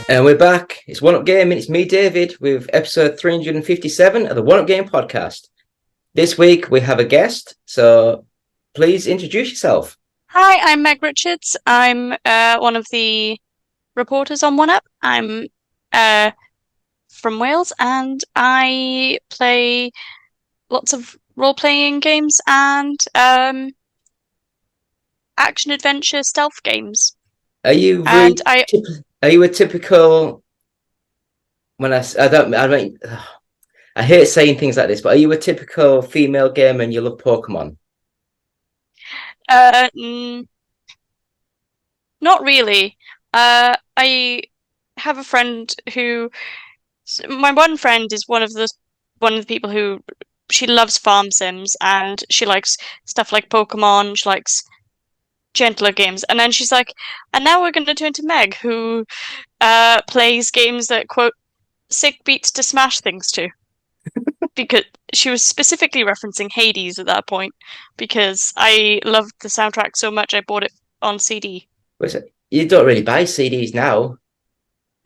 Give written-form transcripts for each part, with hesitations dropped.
And we're back. It's One Up Gaming. It's me, David, with episode 357 of the One Up Game podcast. This week we have a guest, so please introduce yourself. Hi, I'm Meg Richards. I'm one of the reporters on One Up. I'm uh, from Wales and I play lots of role-playing games and action-adventure stealth games. Are you And I, are you a typical when I don't I mean I hate saying things like this, but are you a typical female gamer and you love Pokemon? uh, mm, not really. I have a friend my one friend is one of the people who she loves farm sims and she likes stuff like Pokemon. She likes gentler games. And then she's like, and now we're going to turn to Meg, who plays games that quote sick beats to smash things to. Because she was specifically referencing Hades at that point, because I loved the soundtrack so much I bought it on CD. You don't really buy CDs now.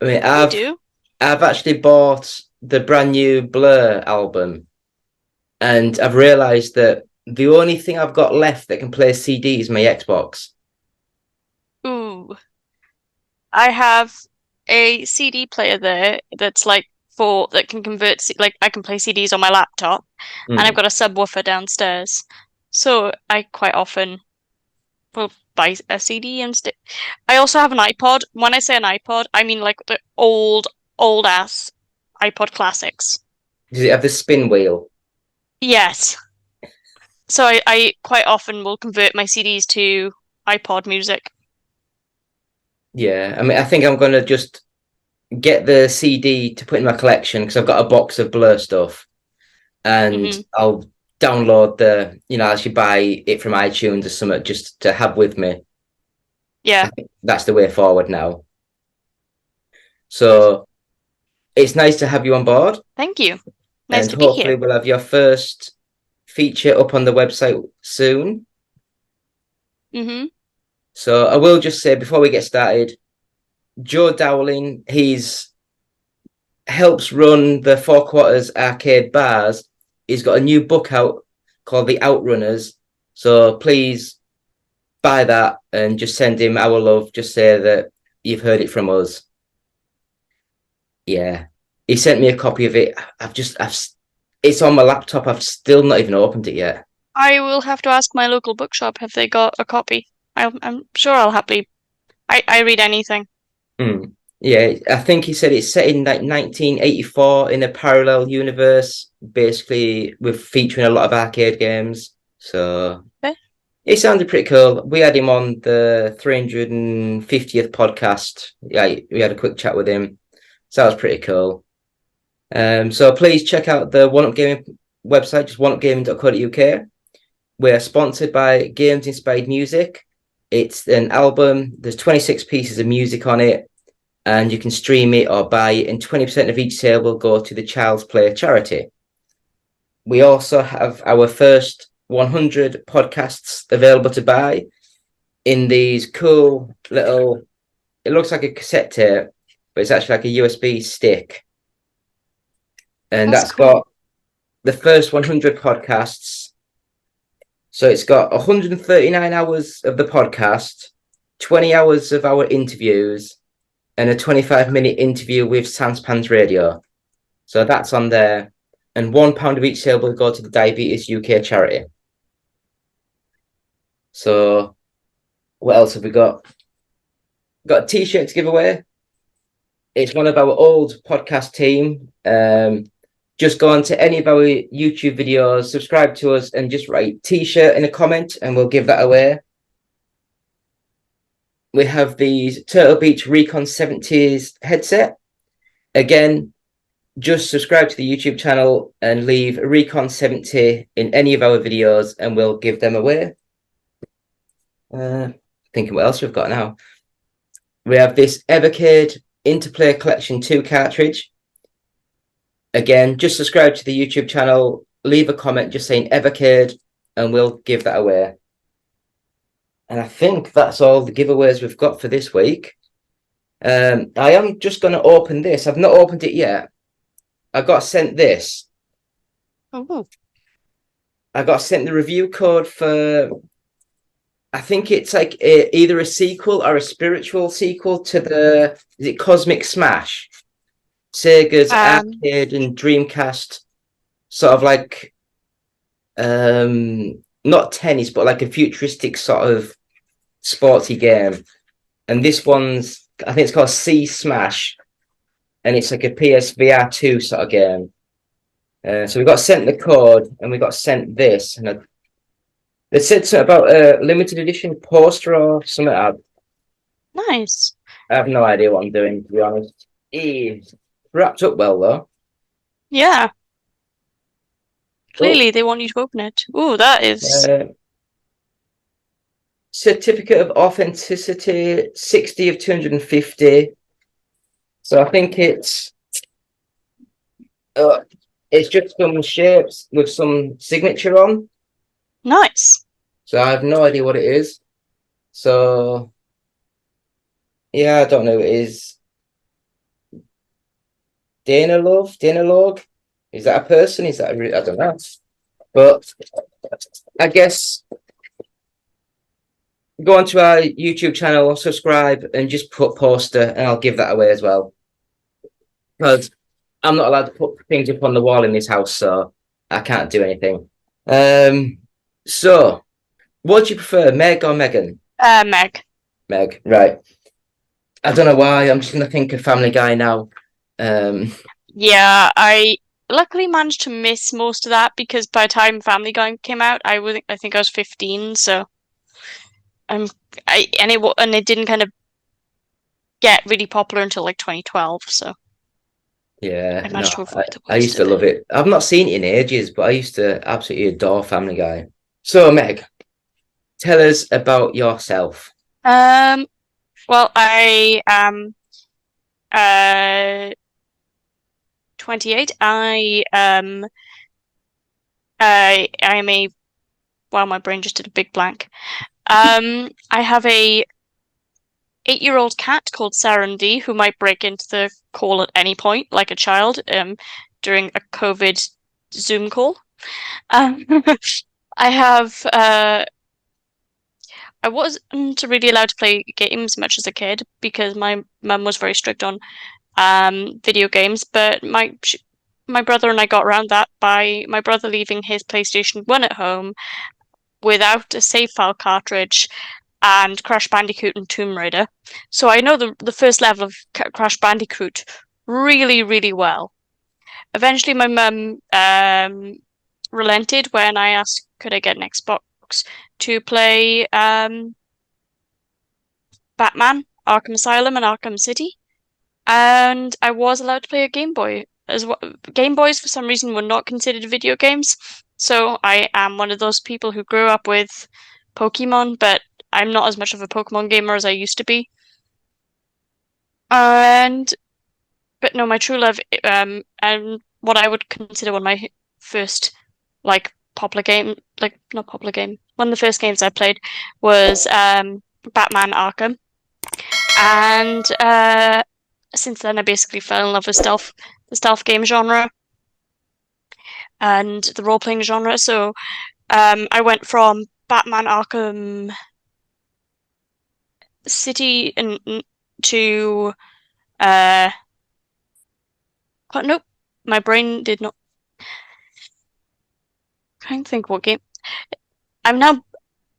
I mean, I I've do. I've actually bought the brand new Blur album, and I've realised that the only thing I've got left that can play CD is my Xbox. Ooh. I have a CD player there that's like for that can convert like I can play CDs on my laptop, and I've Mm. got a subwoofer downstairs. So I quite often will buy a CD and stick. I also have an iPod. When I say an iPod, I mean like the old ass iPod classics. Does it have the spin wheel? Yes. So I quite often will convert my CDs to iPod music. Yeah, I mean, I think I'm gonna just get the CD to put in my collection because I've got a box of Blur stuff, and Hmm. I'll download I should buy it from iTunes or something just to have with me. I Yeah. think that's the way forward now. So it's nice to have you on board, Thank you. Nice and to be hopefully here. we'll have your first feature up on the website soon. Hmm. So I will just say before we get started, Joe Dowling, he's helps run the Four Quarters Arcade Bars. He's got a new book out called The Outrunners. So please buy that and just send him our love. Just say that you've heard it from us. Yeah. He sent me a copy of it. It's on my laptop. I've still not even opened it yet. I will have to ask my local bookshop if they got a copy. I'm sure I'll happily. I read anything. Mm. Yeah, I think he said it's set in like 1984 in a parallel universe, basically with featuring a lot of arcade games. So Okay. it sounded pretty cool. We had him on the 350th podcast. Yeah, we had a quick chat with him. So that was pretty cool. So please check out the One Up Gaming website, just oneupgaming.co.uk. We're sponsored by Games Inspired Music. It's an album. There's 26 pieces of music on it, and you can stream it or buy it, and 20% of each sale will go to the Child's Play charity. We also have our first 100 podcasts available to buy in these cool little, it looks like a cassette tape, but it's actually like a USB stick. And That's that's cool. got the first 100 podcasts. So it's got 139 hours of the podcast, 20 hours of our interviews, and a 25-minute interview with Sanspans Radio. So that's on there. And £1 of each sale will go to the Diabetes UK charity. So what else have we got? Got a t-shirt to give away. It's one of our old podcast team. Just go on to any of our YouTube videos, subscribe to us, and just write t-shirt in a comment, and we'll give that away. We have the Turtle Beach Recon 70s headset. Again, just subscribe to the YouTube channel and leave Recon 70 in any of our videos, and we'll give them away. Thinking what else we've got now. We have this Evercade Interplay Collection 2 cartridge. Again, just subscribe to the YouTube channel, leave a comment just saying Evercade, and we'll give that away. And I think that's all the giveaways we've got for this week. I am just going to open this. I've not opened it yet. I got sent this. Oh, I got sent the review code for. I think it's like either a sequel or a spiritual sequel to the. Is it Cosmic Smash? Sega's um, arcade and Dreamcast, sort of like not tennis, but like a futuristic sort of sporty game. And this one's, I think it's called C Smash, and it's like a PSVR 2 sort of game. So we got sent the code and we got sent this. And they said something about a limited edition poster or something. nice. I have no idea what I'm doing, to be honest. It's wrapped up well, though. Yeah, Oh, clearly they want you to open it. Oh, that is uh, certificate of authenticity, 60 of 250. So I think uh, it's just some shapes with some signature on. nice. So I have no idea what it is. So yeah, I don't know. It is Dana Log. Is that a person? Is that I don't know. But I guess go onto our YouTube channel, subscribe, and just put poster, and I'll give that away as well. Because I'm not allowed to put things up on the wall in this house, so I can't do anything. So what do you prefer, Meg or Megan? Meg. Meg, right. I don't know why. I'm just gonna think of Family Guy now. Yeah, I luckily managed to miss most of that because by the time Family Guy came out, I think I was 15, so I'm I and it didn't kind of get really popular until like 2012, so Yeah, I no, managed to avoid the I used worst to of it. love it. I've not seen it in ages, but I used to absolutely adore Family Guy. So, Meg, tell us about yourself. Um, well, I am 28. I am a Wow, my brain just did a big blank. I have a 8-year-old cat called Sarandy who might break into the call at any point, like a child, during a COVID Zoom call. Um, I have I wasn't really allowed to play games much as a kid because my mum was very strict on video games, but my brother and I got around that by my brother leaving his PlayStation 1 at home without a save file cartridge and Crash Bandicoot and Tomb Raider. So I know the first level of Crash Bandicoot really, really well. Eventually, my mum relented when I asked could I get an Xbox to play Batman, Arkham Asylum, and Arkham City, and I was allowed to play a Game Boy as well. Game Boys, for some reason, were not considered video games, so I am one of those people who grew up with Pokemon, but I'm not as much of a Pokemon gamer as I used to be. And but no, my true love, and what I would consider one of my first like popular game, like not popular game, one of the first games I played was Batman Arkham, and since then I basically fell in love with the stealth game genre and the role playing genre. So I went from Batman Arkham City and to uh, nope, my brain did not. I'm trying to think what game. I'm now.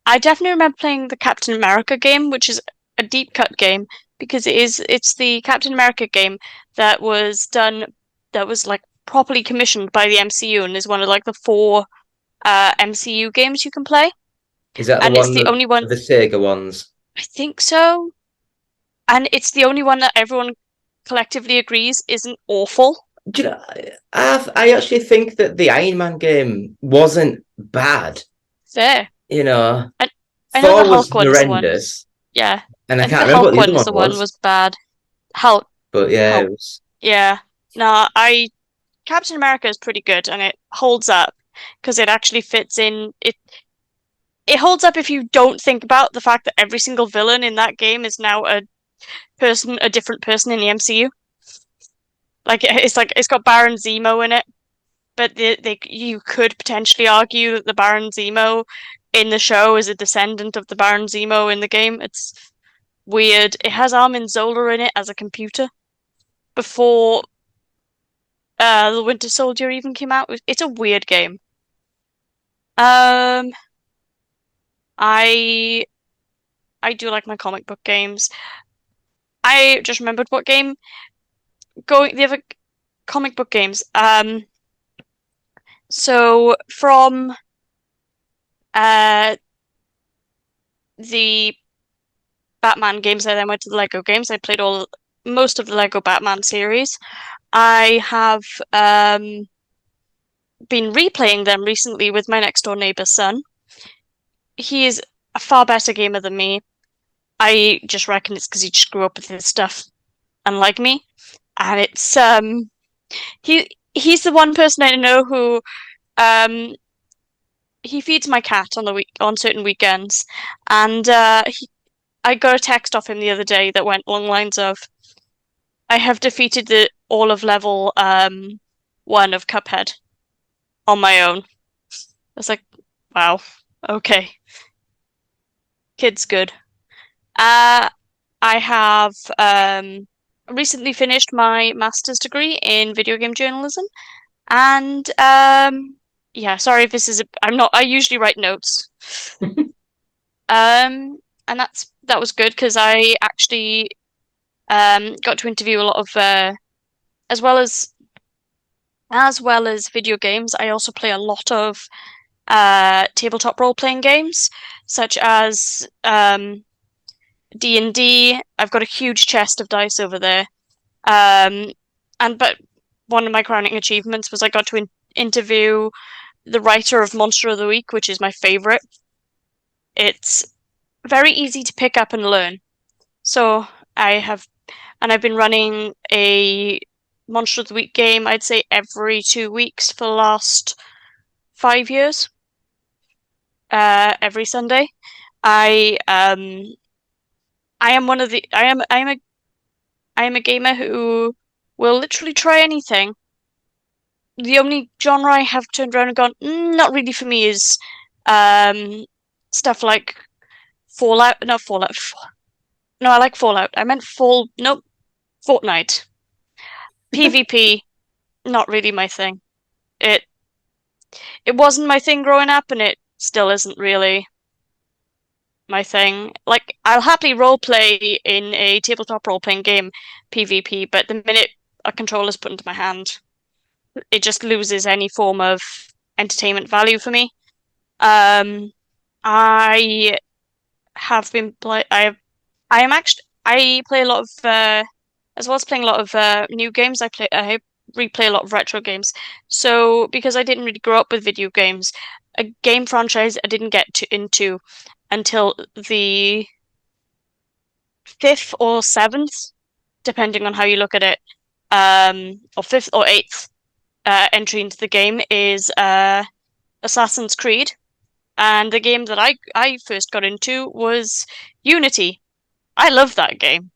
I definitely remember playing the Captain America game, which is a deep cut game because it's the Captain America game that was done that was like properly commissioned by the MCU and is one of like the four MCU games you can play. Is that the And it's one the only one, the Sega ones? I think so. And it's the only one that everyone collectively agrees isn't awful. Do you know, I actually think that the Iron Man game wasn't bad. Fair. You know, And I know the Thor was Hulk one is the one. horrendous, Yeah. and I I think can't the remember what Hulk the one other is one the one was. was bad. Hulk But yeah, it Hulk. was. Yeah. No, I Captain America is pretty good and it holds up because it actually fits in it holds up if you don't think about the fact that every single villain in that game is now a a different person in the MCU. Like it's got Baron Zemo in it, but you could potentially argue that the Baron Zemo in the show is a descendant of the Baron Zemo in the game. It's weird. It has Armin Zola in it as a computer before the Winter Soldier even came out. It's a weird game. Um, I I do like my comic book games. I just remembered what game going the other comic book games. So from uh the Batman games, I then went to the Lego games. I played all most of the Lego Batman series. I have been replaying them recently with my next door neighbor's son. He is a far better gamer than me. I just reckon it's because he just grew up with his stuff, unlike me. And it's he's the one person I know who um he feeds my cat on on certain weekends, and I got a text off him the other day that went along the lines of, "I have defeated the all of level 1 of Cuphead on my own." I was like, "Wow, okay, kid's good." Uh, I have recently finished my master's degree in video game journalism, and yeah, sorry if this is I'm not. I usually write notes. And that was good because I actually got to interview a lot of as well as video games. I also play a lot of tabletop role-playing games, such as D&D. I've got a huge chest of dice over there. Um, but one of my crowning achievements was I got to interview the writer of Monster of the Week, which is my favorite. It's very easy to pick up and learn. So I've been running a Monster of the Week game, I'd say every 2 weeks for the last 5 years. Every Sunday. I I am one of the I am a gamer who will literally try anything. The only genre I have turned around and gone, not really for me, is um stuff like Fallout. No, Fallout. No, I like Fallout. I meant Nope, Fortnite. PvP, not really my thing. It it wasn't my thing growing up, and it still isn't really my thing. Like, I'll happily roleplay in a tabletop role-playing game, PvP, but the minute a controller's put into my hand, it just loses any form of entertainment value for me. Um, I have been play. I am actually. I play a lot of as well as playing a lot of new games. I replay a lot of retro games. So because I didn't really grow up with video games, a game franchise I didn't get into until the fifth or seventh, depending on how you look at it, or fifth or eighth entry into the game is Assassin's Creed. And the game that I first got into was Unity. I love that game.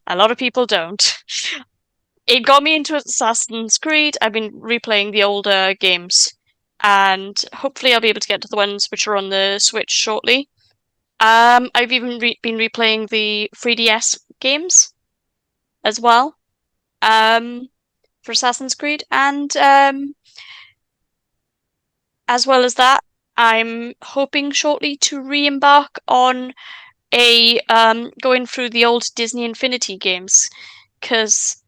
A lot of people don't. It got me into Assassin's Creed. I've been replaying the older games, and hopefully I'll be able to get to the ones which are on the Switch shortly. I've even been replaying the 3DS games as well, for Assassin's Creed, and as well as that, I'm hoping shortly to re-embark on a going through the old Disney Infinity games, because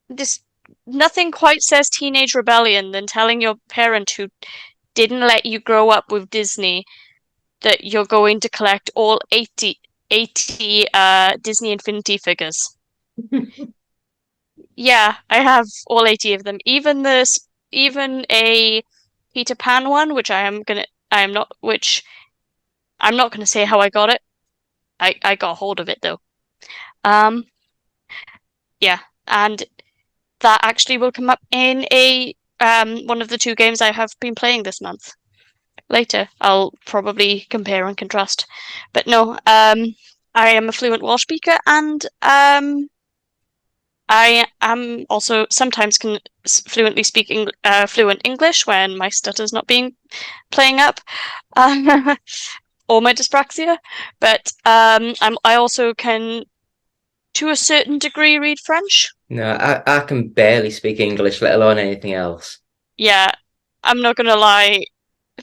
this nothing quite says teenage rebellion than telling your parent who didn't let you grow up with Disney that you're going to collect all 80 Disney Infinity figures. Yeah, I have all 80 of them. Even a Peter Pan one, which I'm not gonna say how I got it. I got hold of it though. Um, yeah, and that actually will come up in a one of the two games I have been playing this month. later. I'll probably compare and contrast. But no, I am a fluent Welsh speaker, and I am also sometimes can fluently speaking fluent English when my stutter's not being playing up, or my dyspraxia. But I also can, to a certain degree, read French. No, I can barely speak English, let alone anything else. Yeah, I'm not gonna lie.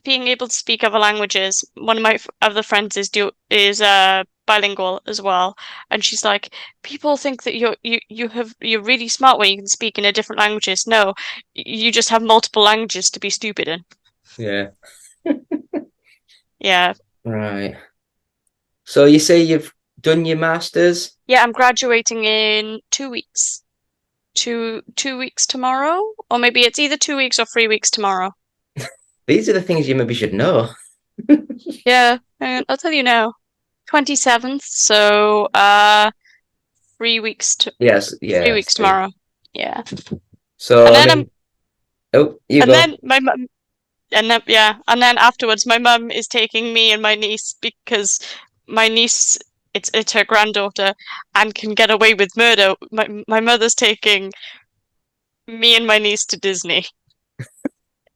Being able to speak other languages, one of my other friends is bilingual as well, and she's like, people think that you're really smart when you can speak in a different languages. No, you just have multiple languages to be stupid in. Yeah. Yeah, Right. So you say you've done your masters? yeah. I'm graduating in 2 weeks. 2 weeks tomorrow, or maybe it's either 2 weeks or 3 weeks tomorrow. These are the things you maybe should know. Yeah, and I'll tell you now. 27th, so 3 weeks to Yes, three yeah, weeks sweet. tomorrow. Yeah. So And I then I'm mean, oh, you and go. then my mum and then yeah, and then afterwards my mum is taking me and my niece because my niece it's her granddaughter and can get away with murder. My mother's taking me and my niece to Disney.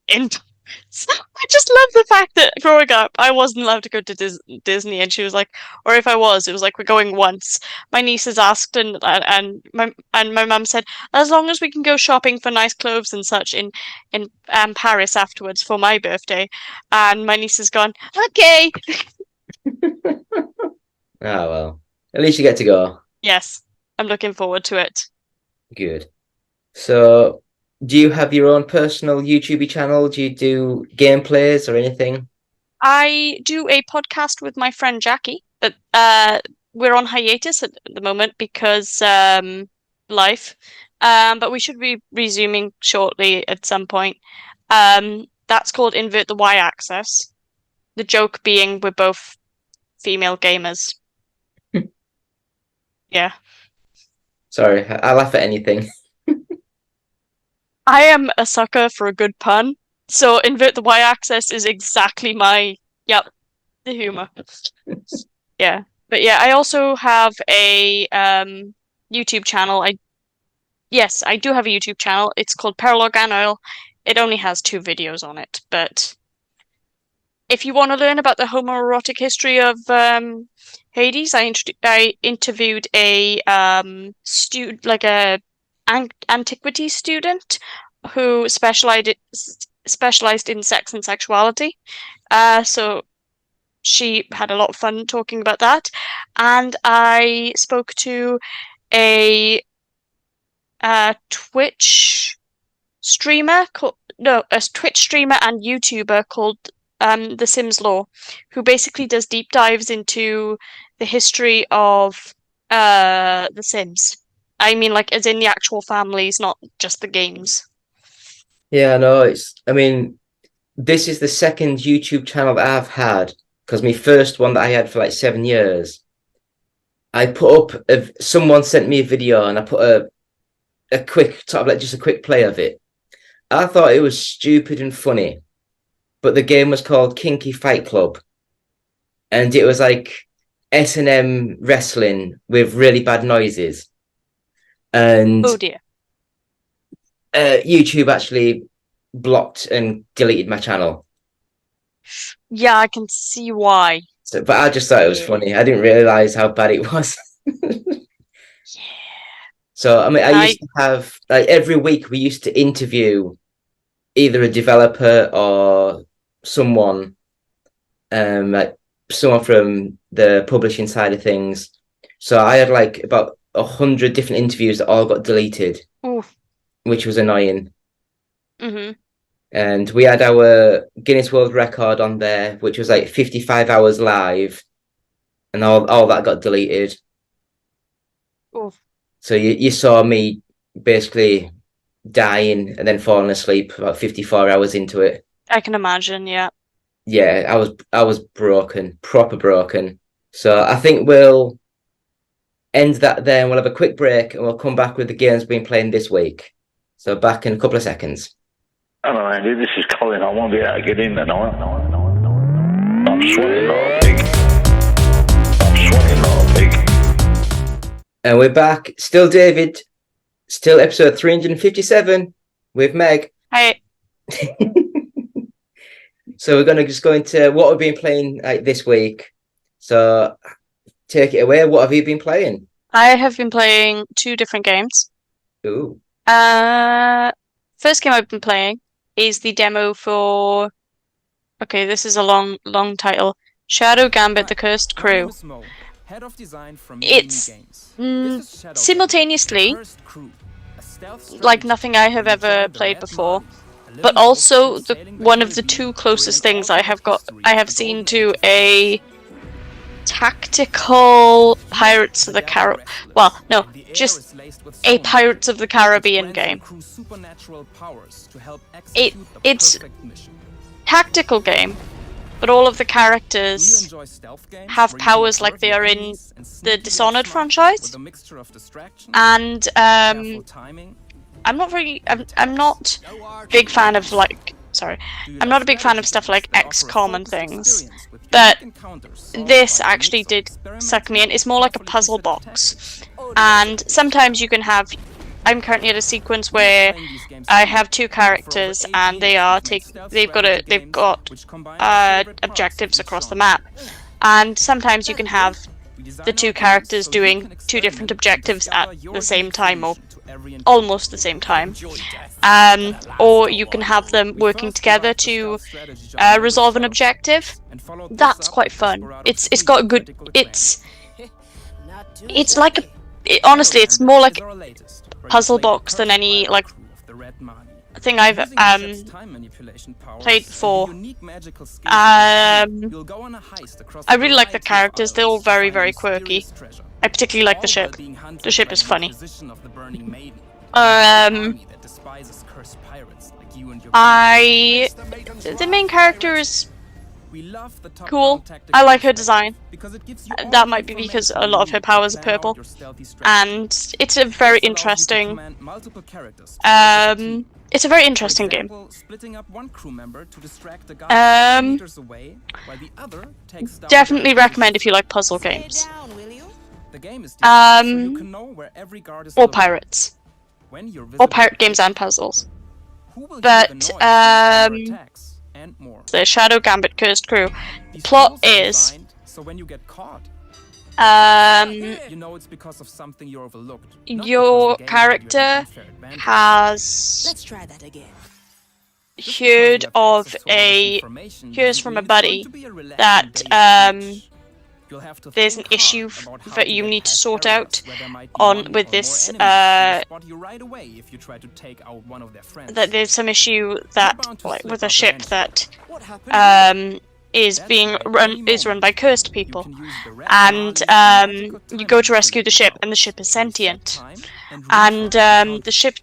In I just love the fact that growing up, I wasn't allowed to go to Disney, and she was like, or if I was, it was like we're going once. My nieces asked, and my mum said, as long as we can go shopping for nice clothes and such in Paris afterwards for my birthday, and my niece has gone, okay, Oh well. At least you get to go. yes, I'm looking forward to it. Good. So do you have your own personal YouTube channel? Do you do gameplays or anything? I do a podcast with my friend Jackie, but we're on hiatus at the moment because life. But we should be resuming shortly at some point. That's called Invert the Y-axis. The joke being we're both female gamers. Yeah. Sorry, I laugh at anything. I am a sucker for a good pun. So Invert the Y-axis is exactly my, yep, the humor. Yeah. But yeah, I also have a YouTube channel. Yes, I do have a YouTube channel. It's called Paralorgan. It only has 2 videos on it, but if you want to learn about the homoerotic history of Hades, I interviewed a student, like a antiquity student who specialized in sex and sexuality. So she had a lot of fun talking about that, and I spoke to a Twitch streamer called no, a Twitch streamer and YouTuber called The Sims Law, who basically does deep dives into the history of The Sims. I mean, like, as in the actual families, not just the games. Yeah, no, I mean, this is the second YouTube channel that I've had because my first one that I had for like 7 years, I put up, someone sent me a video and I put a quick, sort of like just a quick play of it. I thought it was stupid and funny, but the game was called Kinky Fight Club, and it was like S&M wrestling with really bad noises. And Oh dear. YouTube actually blocked and deleted my channel. Yeah, I can see why. So, but I just thought it was Yeah. funny. I didn't realize how bad it was. Yeah. So, I mean, I I used to have like every week we used to interview either a developer or someone, like someone from the publishing side of things. So I had like about 100 different interviews that all got deleted, ooh. which was annoying. Mm-hmm. And we had our Guinness World Record on there, which was like 55 hours live, and all that got deleted. Ooh. So you saw me basically dying and then falling asleep about 54 hours into it. I can imagine, yeah. Yeah, I was broken, proper broken. So I think we'll end that there and we'll have a quick break and we'll come back with the games we've been playing this week. So back in a couple of seconds. Hello, Andy. This is Colin. I won't be able to get in tonight. And we're back. Still David. Still episode 357 with Meg. Hi. So we're going to just go into what we've been playing this week. So take it away. What have you been playing? I have been playing 2 different games. Ooh. First game I've been playing is the demo for... Okay, this is a long title. Shadow Gambit: The Cursed Crew. It's simultaneously like nothing I have ever played before, but also one of the 2 closest things I have seen to a tactical Pirates of the Caribbean. Well, no, just a Pirates of the Caribbean game. It's tactical game, but all of the characters have powers like they are in the Dishonored franchise. And I'm not a big fan of I'm not a big fan of stuff like XCOM and things, but this actually did suck me in. It's more like a puzzle box, and sometimes you can have... I'm currently at a sequence where I have 2 characters, and they've got objectives across the map, and sometimes you can have the 2 characters doing 2 different objectives at the same time, or almost the same time, or you can have them working together to resolve an objective. That's quite fun. It's got a good... It's like honestly, it's more like puzzle box than any thing I've played before. I really like the characters. They're all very, very quirky. I particularly like the ship. The ship is funny. The main character is cool. I like her design. That might be because a lot of her powers are purple, and it's a very interesting. It's a very interesting game. Definitely recommend if you like puzzle games. Or pirates. Or pirate games and puzzles. But the Shadow Gambit Cursed Crew. The plot is your character has heard from a buddy that there's an issue that you need to sort out with this that there's some issue with a ship that is run by cursed people, and you go to rescue the ship, and the ship is sentient, and the ship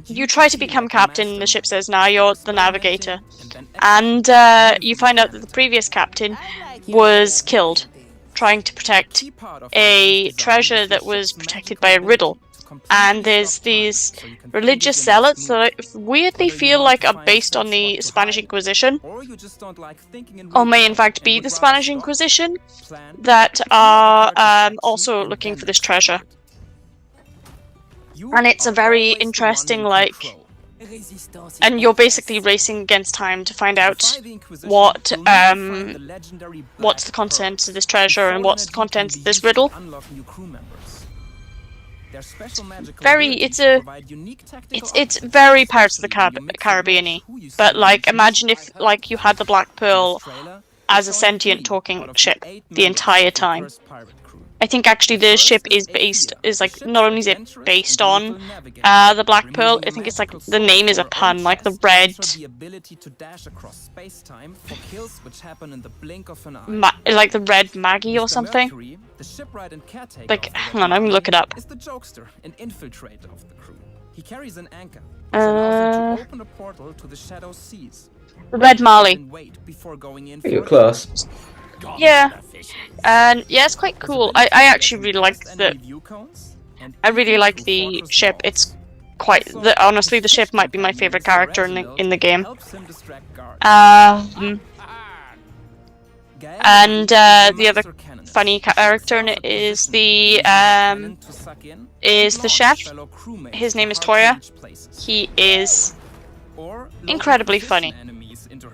you try to become captain, and the ship says, "Nah, you're the navigator," and you find out that the previous captain was killed trying to protect a treasure that was protected by a riddle. And there's these religious zealots that weirdly feel like are based on the Spanish Inquisition, or may in fact be the Spanish Inquisition, that are also looking for this treasure. And it's a very interesting, and you're basically racing against time to find out what's the contents of this treasure and what's the contents of this riddle. It's very Pirates of the Caribbean-y, but imagine if you had the Black Pearl as a sentient talking ship the entire time. I think actually the ship is not only is it based on the Black Pearl, I think it's the name is a pun, the red the red Maggie or something. Hang on, I'm gonna look it up. He carries an anchor, open a portal to the shadow seas. Red Marley. You're close. Yeah, and it's quite cool. I actually really like I really like the ship. It's honestly, the ship might be my favorite character in the game. Um, and the other funny character in it is the chef. His name is Toya. He is incredibly funny.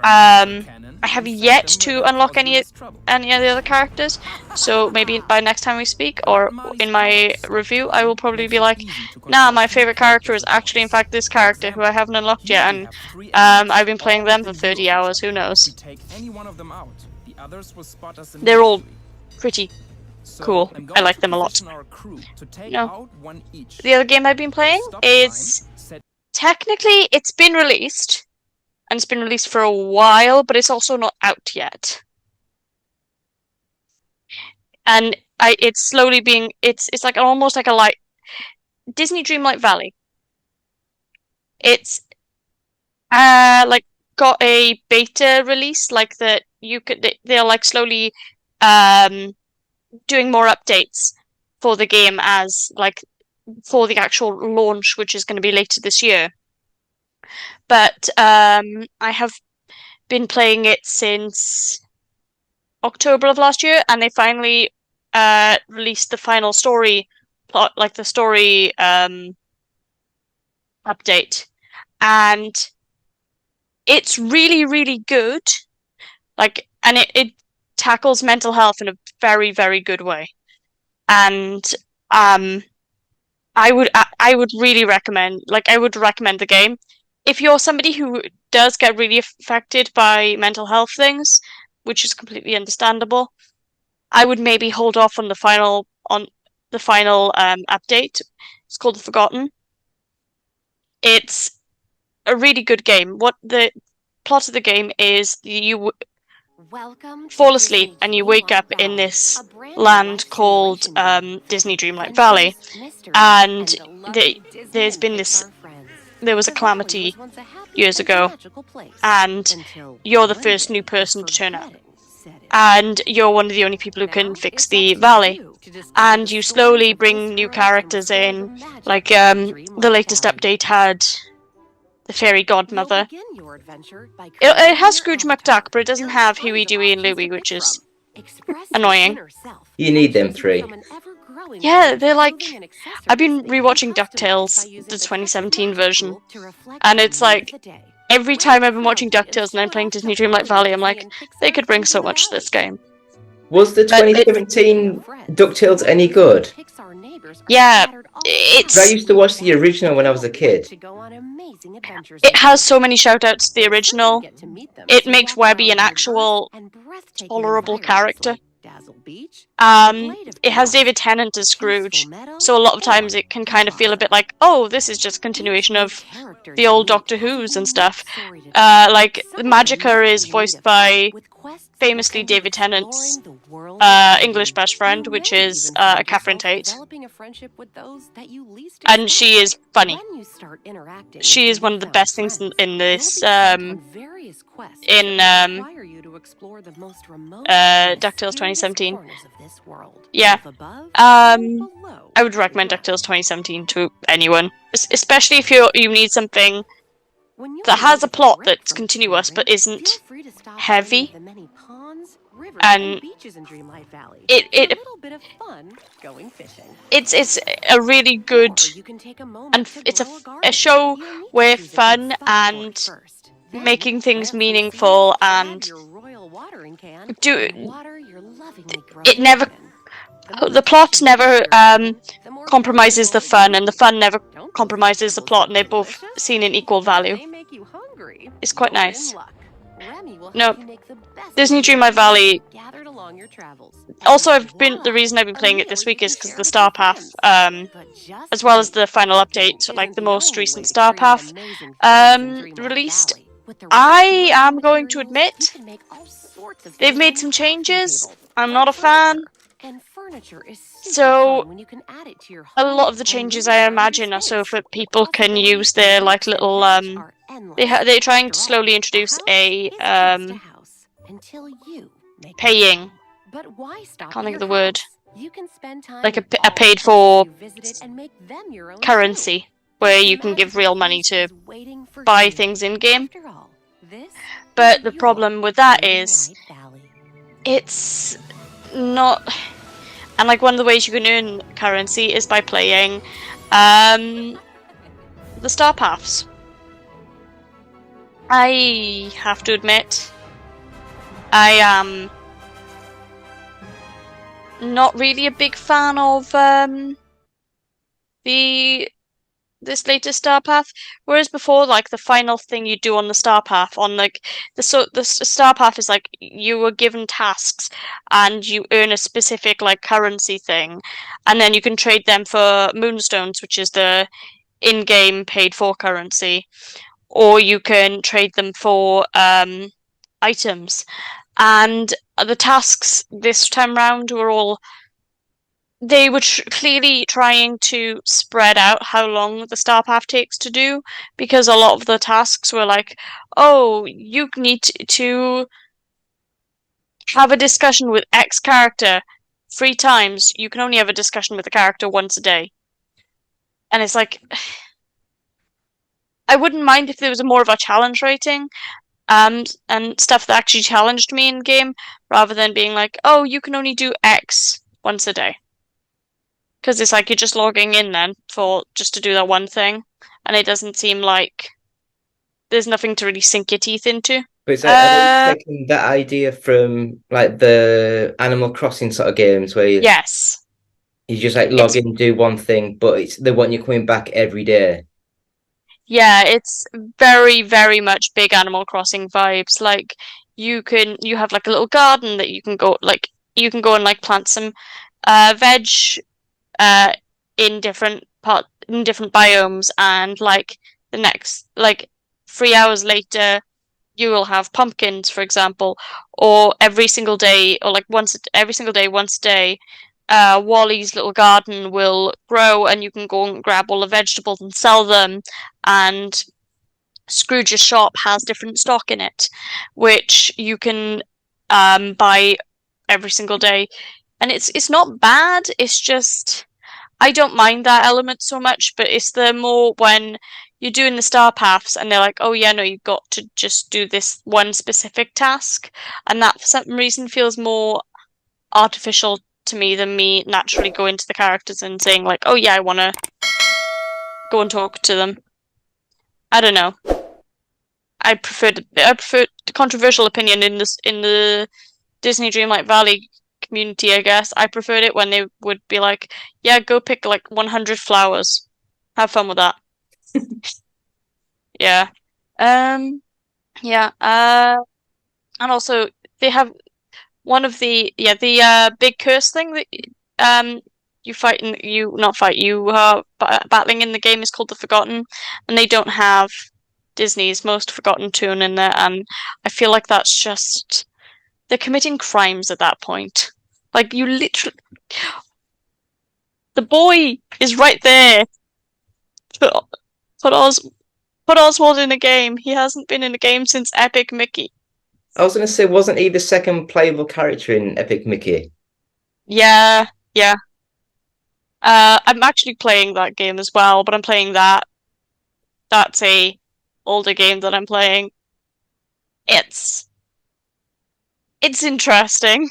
I have yet to unlock any of the other characters, so maybe by next time we speak or in my review, I will probably be like, nah, my favorite character is actually in fact this character who I haven't unlocked yet, and I've been playing them for 30 hours, who knows. They're all pretty cool. I like them a lot. No. The other game I've been playing is technically it's been released, and it's been released for a while, but it's also not out yet. And it's slowly being it's like almost like a like Disney Dreamlight Valley. It's like got a beta release, like that they're like slowly doing more updates for the game as like for the actual launch, which is going to be later this year. But I have been playing it since October of last year, and they finally released the final story plot, like the story update, and it's really, really good. Like, and it tackles mental health in a very, very good way. And I would really recommend, like, I would recommend the game. If you're somebody who does get really affected by mental health things, which is completely understandable, I would maybe hold off on the final update. It's called The Forgotten. It's a really good game. What the plot of the game is, you fall asleep and you wake up in this land called Disney Dreamlight Valley, and there was a calamity years ago, and you're the first new person to turn up, and you're one of the only people who can fix the valley, and you slowly bring new characters in, like the latest update had the fairy godmother. It has Scrooge McDuck, but it doesn't have Huey, Dewey, and Louie, which is annoying. You need them three. Yeah, they're like... I've been rewatching DuckTales, the 2017 version, and it's like, every time I've been watching DuckTales and I'm playing Disney Dreamlight Valley, I'm like, they could bring so much to this game. Was the 2017 DuckTales any good? Yeah, I used to watch the original when I was a kid. It has so many shout-outs to the original. It makes Webby an actual tolerable character. It has David Tennant as Scrooge, so a lot of times it can kind of feel a bit like, oh, this is just a continuation of the old Doctor Who's and stuff. Like, Magica is voiced by famously David Tennant's English best friend, which is Catherine Tate. And she is funny. She is one of the best things in this DuckTales 2017. Yeah. I would recommend DuckTales 2017 to anyone, especially if you need something that has a plot that's continuous but isn't heavy. And it's a really good, and it's a show where fun and making things meaningful and the plot never compromises the fun, and the fun never compromises the plot, and they're both seen in equal value. It's quite nice. No, Disney Dreamlight Valley. Also, the reason I've been playing it this week is because the Star Path, as well as the final update, like the most recent Star Path released. I am going to admit, they've made some changes. I'm not a fan. So, a lot of the changes I imagine are so that people can use their like little they're trying to slowly introduce a paying. Can't think of the word. Like a paid for currency. where you can give real money to buy things in game. But the problem with that is it's not, and like one of the ways you can earn currency is by playing the star paths. I have to admit, I am not really a big fan of the this latest star path. Whereas before, like the final thing you do on the star path, on like the star path is like you were given tasks and you earn a specific like currency thing, and then you can trade them for moonstones, which is the in-game paid for currency, or you can trade them for items. And the tasks this time round were all they were clearly trying to spread out how long the star path takes to do, because a lot of the tasks were like, oh, you need to have a discussion with X character 3 times. You can only have a discussion with the character once a day. And it's like, I wouldn't mind if there was a more of a challenge rating, and stuff that actually challenged me in game, rather than being like, oh, you can only do X once a day. Because it's like you're just logging in then for just to do that one thing, and it doesn't seem like there's nothing to really sink your teeth into. But it's like, are they taking that idea from like the Animal Crossing sort of games where Yes. you just like log in, do one thing, but they want you coming back every day. Yeah, it's very, very much big Animal Crossing vibes. Like you have like a little garden that you can go and like plant some veg uh in different biomes, and like the next like 3 hours later you will have pumpkins, for example, or every single day, or like every single day, once a day, Wally's little garden will grow, and you can go and grab all the vegetables and sell them. And Scrooge's shop has different stock in it, which you can buy every single day, and it's not bad. It's just I don't mind that element so much, but it's the more when you're doing the star paths and they're like, oh yeah, no, you've got to just do this one specific task, and that for some reason feels more artificial to me than me naturally going to the characters and saying like, oh yeah, I want to go and talk to them. I don't know. I prefer the controversial opinion in the Disney Dreamlight Valley community, I guess. I preferred it when they would be like, yeah, go pick like 100 flowers. Have fun with that. Yeah. Um, yeah. And also they have one of the big curse thing that um you fight in you not fight you are battling in the game is called the Forgotten, and they don't have Disney's Most Forgotten tune in there, and I feel like that's just they're committing crimes at that point. Like you literally, the boy is right there. Put put Os put Oswald in a game. He hasn't been in a game since Epic Mickey. I was gonna say, wasn't he the second playable character in Epic Mickey? Yeah, yeah. I'm actually playing that game as well, but I'm playing that. That's a older game that I'm playing. It's it's interesting.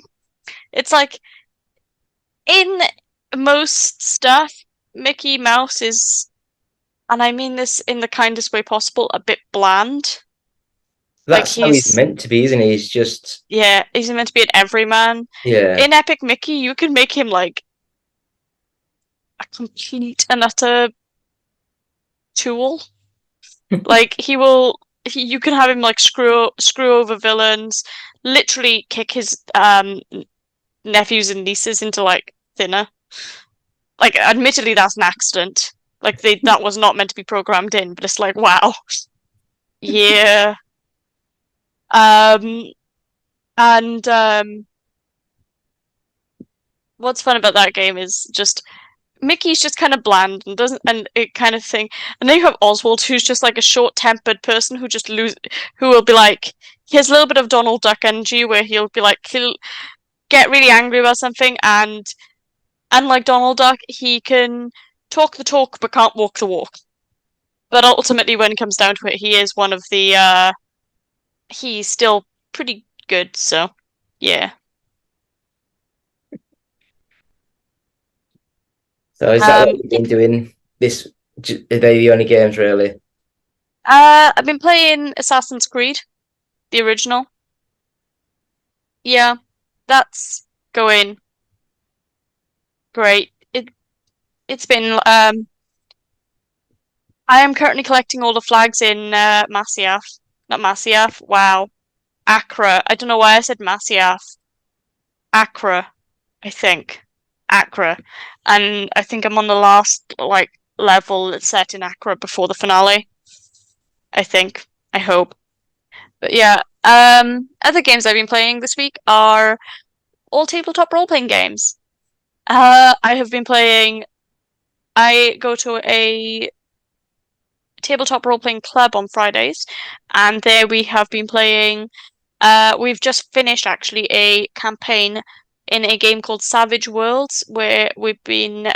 It's like in most stuff, Mickey Mouse is, and I mean this in the kindest way possible, a bit bland. Like That's how he's meant to be, isn't he? He's just yeah, he's meant to be an everyman. yeah. In Epic Mickey, you can make him like a complete and utter tool. Like you can have him like screw over villains, literally kick his nephews and nieces into like thinner. Like admittedly that's an accident. Like that was not meant to be programmed in, but it's like wow. Yeah. Um and what's fun about that game is just Mickey's just kind of bland and doesn't and it kind of thing. And then you have Oswald, who's just like a short-tempered person who will be like he has a little bit of Donald Duck energy, where he'll get really angry about something, and like Donald Duck, he can talk the talk but can't walk the walk. But ultimately, when it comes down to it, he is one of the he's still pretty good, so yeah. So is that what you've Yeah. been doing this? Are they the only games really? I've been playing Assassin's Creed, the original. Yeah, that's going great. It's been I am currently collecting all the flags in Masyaf. Not Masyaf. Wow. Accra. I don't know why I said Masyaf. Accra, I think. Accra. And I think I'm on the last like level that's set in Accra before the finale. I think. I hope. But yeah. Other games I've been playing this week are all tabletop role-playing games. I have been playing I go to a tabletop role-playing club on Fridays, and there we have been playing. We've just finished actually a campaign in a game called Savage Worlds, where we've been.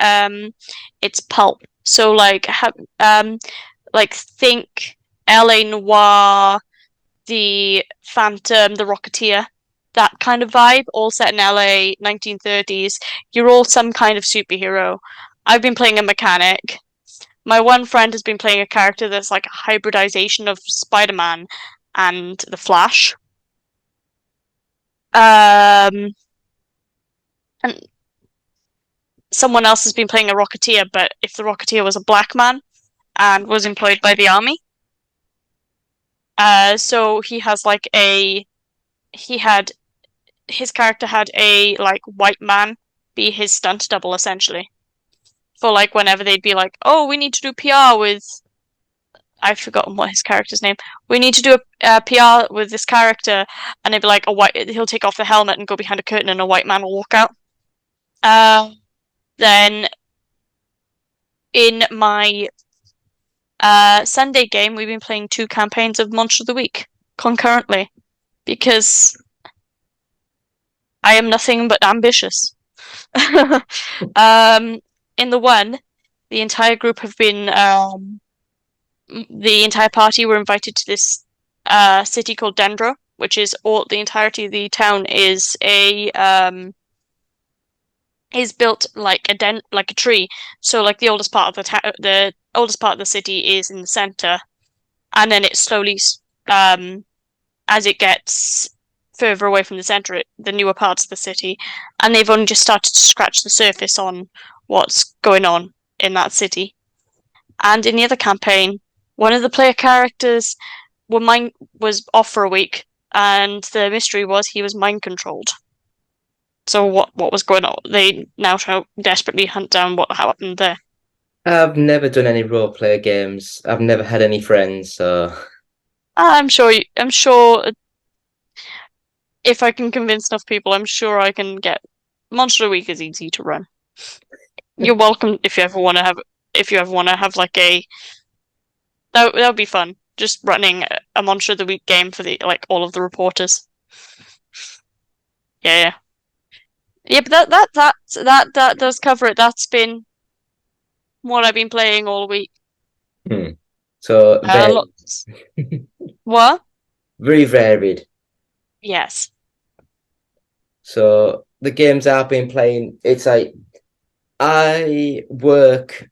It's pulp, so like think LA Noir, the Phantom, the Rocketeer, that kind of vibe, all set in LA, 1930s. You're all some kind of superhero. I've been playing a mechanic. My one friend has been playing a character that's like a hybridization of Spider-Man and the Flash. Um, and someone else has been playing a Rocketeer, but if the Rocketeer was a black man and was employed by the army. So he had his character had a like white man be his stunt double essentially. For like whenever they'd be like, oh, we need to do PR with I've forgotten what his character's name. We need to do a PR with this character, and they'd be like, he'll take off the helmet and go behind a curtain, and a white man will walk out. Then in my Sunday game, we've been playing 2 campaigns of Monster of the Week concurrently because I am nothing but ambitious. In the one, the entire group have been the entire party were invited to this city called Dendro, which is all the entirety of the town is built like a tree. So like the oldest part of the oldest part of the city is in the center, and then it slowly as it gets further away from the center, the newer parts of the city, and they've only just started to scratch the surface on what's going on in that city. And in the other campaign, one of the player characters mine was off for a week, and the mystery was he was mind controlled. So what was going on? They now try to desperately hunt down what happened there. I've never done any role player games. I've never had any friends, so I'm sure if I can convince enough people, I'm sure I can get Monster of the Week is easy to run. You're welcome if you ever want to have like a that would be fun. Just running a Monster of the Week game for the like all of the reporters. Yeah, yeah. Yeah, but that does cover it. That's been what I've been playing all week. hmm. So Lots. What? very varied. Yes. So the games I've been playing, it's like I work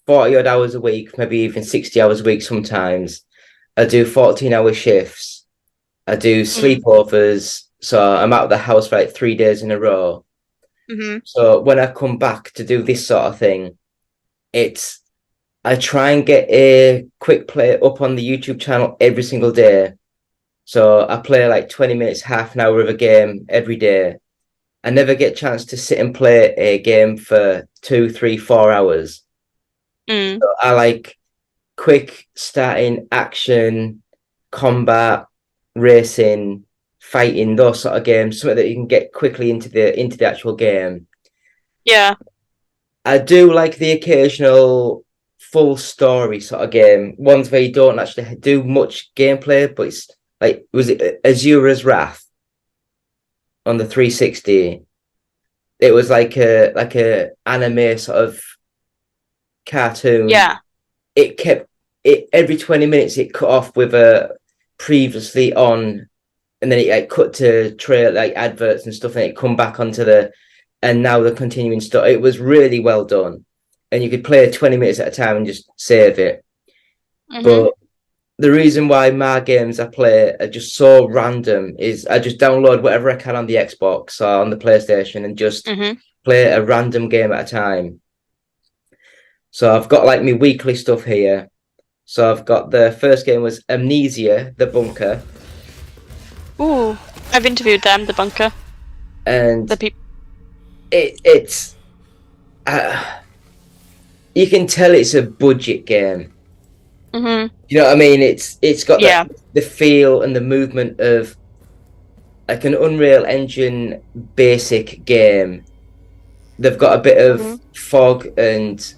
40 odd hours a week, maybe even 60 hours a week sometimes. I do 14-hour shifts. I do Mm. sleepovers. So I'm out of the house for like 3 days in a row. Mm-hmm. So when I come back to do this sort of thing, it's I try and get a quick play up on the YouTube channel every single day. So I play like 20 minutes, half an hour of a game every day. I never get a chance to sit and play a game for 2, 3, 4 hours. Mm. So I like quick starting action, combat, racing, fighting, those sort of games, something that you can get quickly into the actual game. Yeah. I do like the occasional full story sort of game, ones where you don't actually do much gameplay, but it's like was it Azura's Wrath on the 360? It was like a anime sort of cartoon. Yeah. it kept it every 20 minutes it cut off with a previously on, and then it like, cut to trail like adverts and stuff, and it come back onto the, and now the continuing stuff. It was really well done, and you could play 20 minutes at a time and just save it. Mm-hmm. But the reason why my games I play are just so random is I just download whatever I can on the Xbox or on the PlayStation and just Mm-hmm. play a random game at a time. So I've got like my weekly stuff here. So I've got the first game was Amnesia, the bunker, Ooh, I've interviewed them, the bunker, and the people. it's uh, you can tell it's a budget game. Mm-hmm. You know what I mean? It's got Yeah. the feel and the movement of like an Unreal Engine basic game. They've got a bit of Mm-hmm. fog and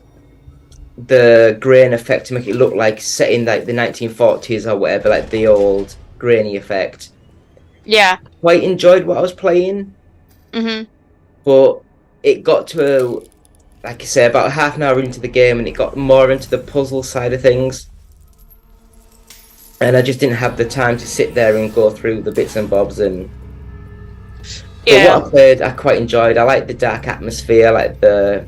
the grain effect to make it look like set in like the 1940s or whatever, like the old grainy effect. Yeah. Quite enjoyed what I was playing, Mm-hmm. but it got to, like I say, about half an hour into the game and it got more into the puzzle side of things. And I just didn't have the time to sit there and go through the bits and bobs. And but Yeah. what I played, I quite enjoyed. I like the dark atmosphere, like the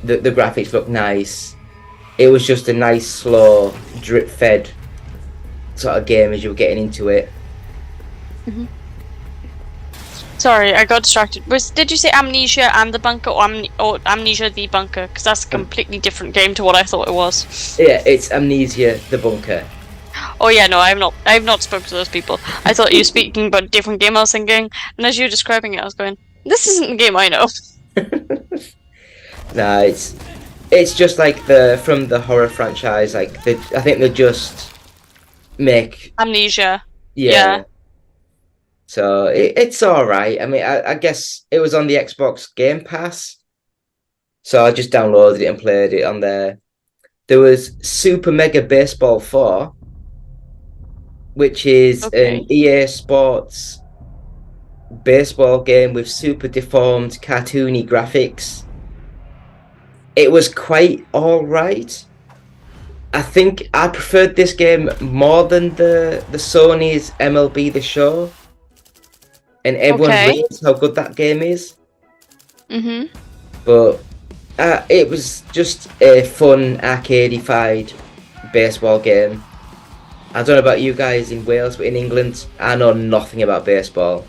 graphics look nice. It was just a nice, slow, drip fed sort of game as you were getting into it. Mm-hmm. Sorry, I got distracted. Did you say Amnesia and the Bunker, or Amnesia the Bunker? Because that's a completely different game to what I thought it was. Yeah, it's Amnesia the Bunker. Oh yeah, no, I have not spoken to those people. I thought you were speaking about a different game I was thinking, and as you were describing it, I was going, "This isn't the game I know." Nah, it's just like the from the horror franchise. Like I think they just make, Amnesia. yeah. Yeah. So it's all right. I mean, I guess it was on the Xbox Game Pass, so I just downloaded it and played it on there. There was Super Mega Baseball 4, which is an Okay. EA Sports baseball game with super deformed, cartoony graphics. It was quite all right. I think I preferred this game more than the Sony's MLB The Show, and everyone Okay. raves how good that game is. Mhm. But it was just a fun arcadeified baseball game. I don't know about you guys in Wales, but in England, I know nothing about baseball.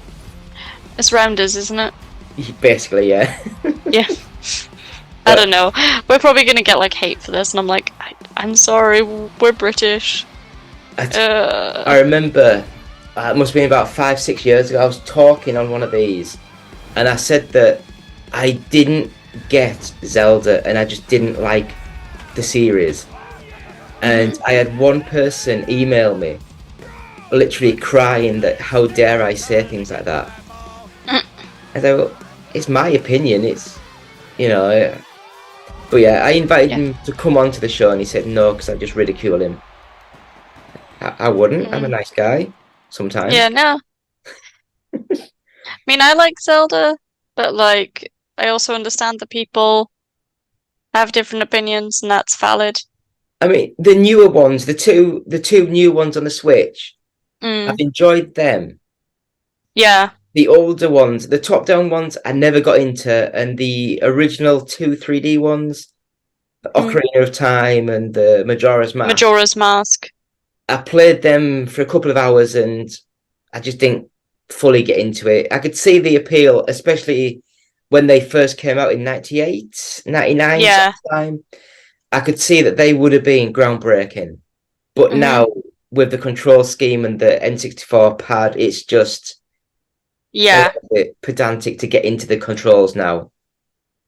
It's Rounders, isn't it? Basically, yeah. Yeah. I don't know. We're probably gonna get like hate for this, and I'm like, I'm sorry, we're British. I remember it must have been about 5, 6 years ago. I was talking on one of these, and I said that I didn't get Zelda, and I just didn't like the series. And I had one person email me, literally crying that how dare I say things like that. I thought, well, it's my opinion. It's you know, but yeah, I invited Yeah. him to come on to the show, and he said no because I just ridicule him. I wouldn't. I'm a nice guy Yeah, sometimes. no. I mean, I like Zelda, but like, I also understand that people have different opinions, and that's valid. I mean, the newer ones, the two new ones on the Switch, I've Mm. enjoyed them. Yeah. The older ones, the top-down ones, I never got into, and the original two 3D ones, the Mm. Ocarina of Time and the Majora's Mask, Majora's Mask. I played them for a couple of hours, and I just didn't fully get into it. I could see the appeal, especially when they first came out in 98, 99 Yeah. time. I could see that they would have been groundbreaking. But Hmm. now with the control scheme and the N64 pad, it's just a Yeah. little bit pedantic to get into the controls now.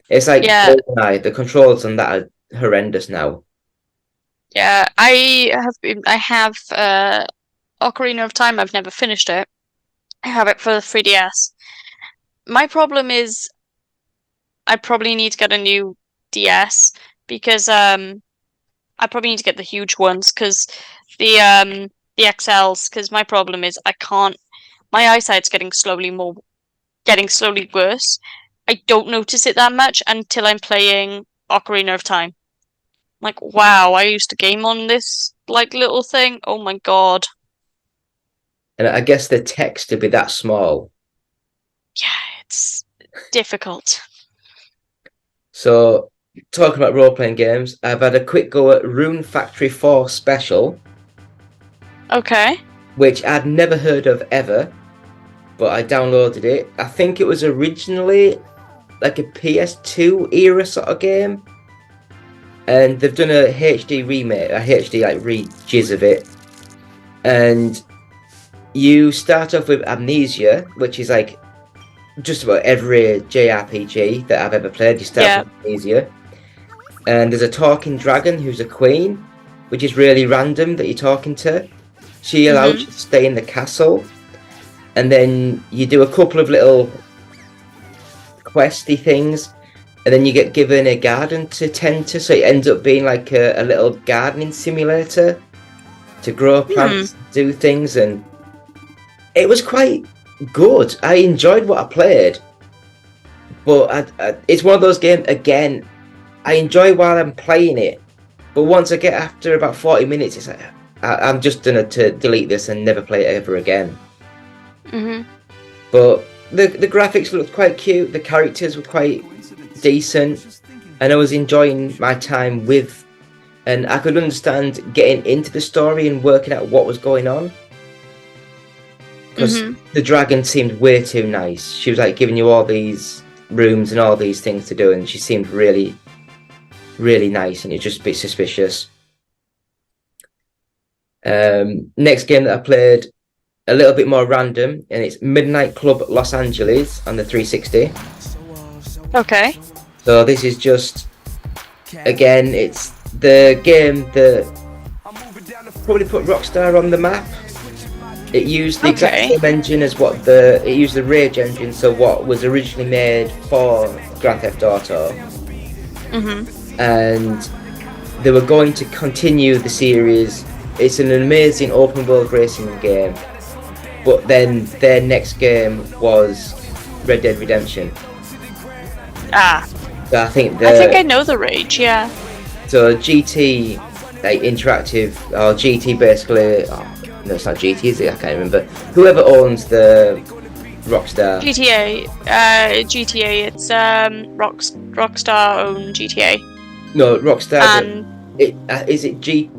It's like Yeah. GoldenEye, the controls on that are horrendous now. Yeah. I have Ocarina of Time. I've never finished it. I have it for the 3DS. My problem is I probably need to get a new DS because I probably need to get the huge ones because the XLs because my problem is I can't my eyesight's getting slowly worse. I don't notice it that much until I'm playing Ocarina of Time. Like, wow, I used to game on this like little thing. Oh my God. And I guess the text to be that small. Yeah, it's difficult. So, talking about role playing games, I've had a quick go at Rune Factory 4 Special, Okay. which I'd never heard of ever, but I downloaded it. I think it was originally like a PS2 era sort of game, and they've done a HD remake, a HD like re-jizz of it. And you start off with Amnesia, which is like just about every JRPG that I've ever played. You start Yeah. with Amnesia, and there's a talking dragon who's a queen, which is really random that you're talking to. She allows you to stay in the castle, and then you do a couple of little questy things, and then you get given a garden to tend to, so it ends up being like a little gardening simulator to grow plants, do things, and it was quite good. I enjoyed what I played, but it's one of those games, again, I enjoy while I'm playing it, but once I get after about 40 minutes, it's like, I'm just gonna delete this and never play it ever again. But the graphics looked quite cute, the characters were quite decent, and I was enjoying my time with, and I could understand getting into the story and working out what was going on. Because the dragon seemed way too nice. She was like giving you all these rooms and all these things to do, and she seemed really, really nice, and it's just a bit suspicious. Next game that I played, a little bit more random, and it's Midnight Club Los Angeles on the 360. Okay. So this is just, again, it's the game that probably put Rockstar on the map. It used the exact same engine as it used the Rage engine, so what was originally made for Grand Theft Auto. And they were going to continue the series. It's an amazing open world racing game, but then their next game was Red Dead Redemption. So I think I know the Rage, yeah. So GT, like Interactive, or GT basically, no, it's not GT, is it? I can't remember. Whoever owns the Rockstar. GTA, it's Rockstar owned GTA. No, Rockstar. Is it G?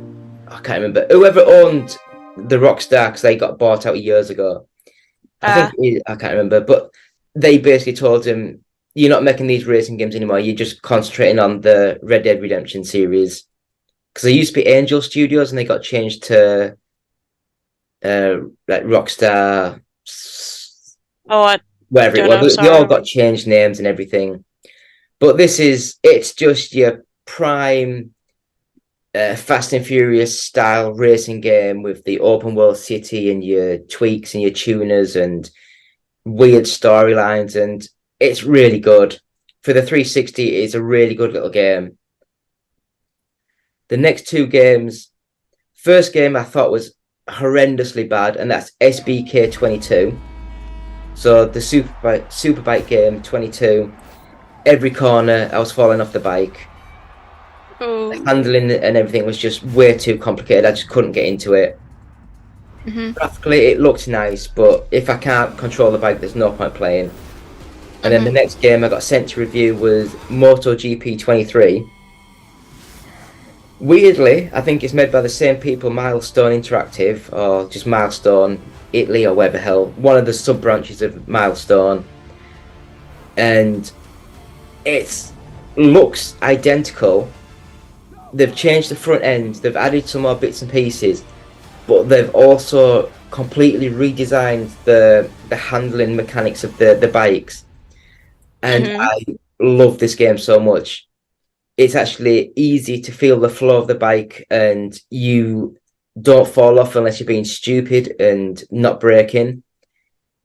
I can't remember. Whoever owned the Rockstar, because they got bought out years ago. I can't remember, but they basically told him, "You're not making these racing games anymore. You're just concentrating on the Red Dead Redemption series." Because they used to be Angel Studios, and they got changed to like Rockstar. Whatever it was. They all got changed names and everything. But it's just your prime Fast and Furious style racing game with the open world city and your tweaks and your tuners and weird storylines, and it's really good. For the 360, it's a really good little game. The next two games, first game I thought was horrendously bad, and that's SBK 22. So the Superbike game 22. Every corner I was falling off the bike. The handling and everything was just way too complicated. I just couldn't get into it. Graphically it looked nice, but if I can't control the bike, there's no point playing. And then the next game I got sent to review was MotoGP 23. Weirdly, I think it's made by the same people, Milestone Interactive, or just Milestone Italy, or whatever hell, one of the sub branches of Milestone, and it looks identical. They've changed the front end, they've added some more bits and pieces, but they've also completely redesigned the handling mechanics of the bikes, and I love this game so much. It's actually easy to feel the flow of the bike, and you don't fall off unless you're being stupid and not braking.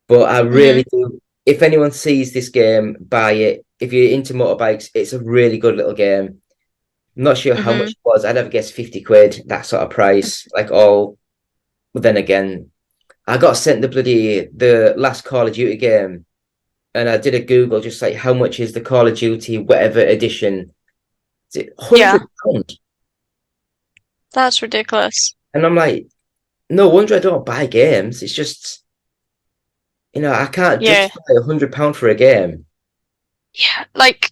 But I really do. If anyone sees this game, buy it. If you're into motorbikes, it's a really good little game. I'm not sure how much it was. I'd ever guess 50 quid, that sort of price. But then again, I got sent the last Call of Duty game, and I did a Google just like how much is the Call of Duty whatever edition. Is it £100? That's ridiculous. And I'm like, no wonder I don't buy games. It's just, I can't Yeah. justify £100 for a game. Yeah. Like,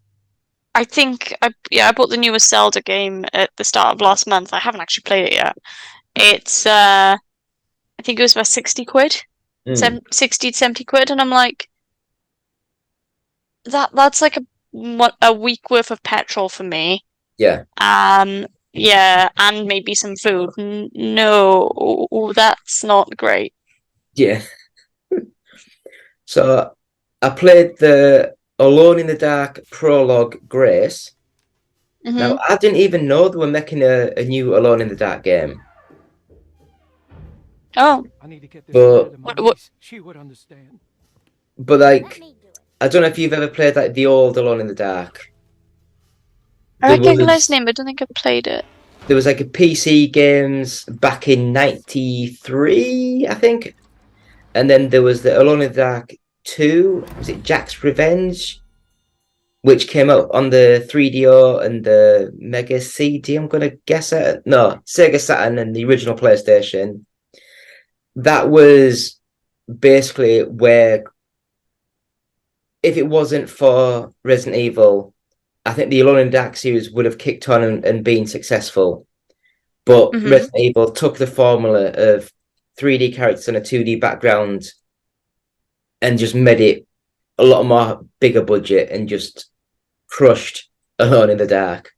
I think I bought the newest Zelda game at the start of last month. I haven't actually played it yet. It's I think it was about 60 quid. Mm, 60 to 70 quid, and I'm like, that's like a week worth of petrol for me. yeah, Yeah, and maybe some food. No, that's not great. yeah. So I played the Alone in the Dark prologue Grace. Now Hmm. I didn't even know they were making a new Alone in the Dark game. Oh, I need to get this letter But to my what? niece. She would understand. like I don't know if you've ever played like the old Alone in the Dark. I There recognize the was name, but I don't think I've played it. there was like a PC games back in '93, I think. And then there was the Alone in the Dark 2, was it Jack's Revenge? Which came out on the 3DO and the Mega CD, I'm gonna guess it. No, Sega Saturn and the original PlayStation. That was basically where, if it wasn't for Resident Evil, I think the Alone in the Dark series would have kicked on and been successful. But Hmm. Resident Evil took the formula of 3D characters and a 2D background and just made it a lot more bigger budget and just crushed Alone in the Dark.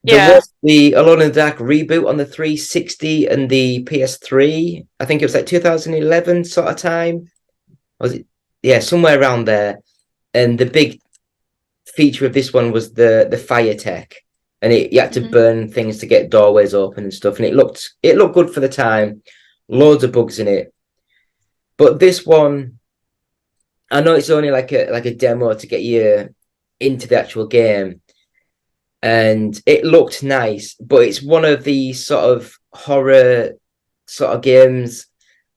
There Yeah. was the Alone in the Dark reboot on the 360 and the PS3. I think it was like 2011 sort of time. Was it? Yeah, somewhere around there. And the big feature of this one was the fire tech, and you had to Hmm. burn things to get doorways open and stuff. And it looked good for the time. Loads of bugs in it, but this one, I know it's only like a demo to get you into the actual game, and it looked nice, but it's one of these sort of horror sort of games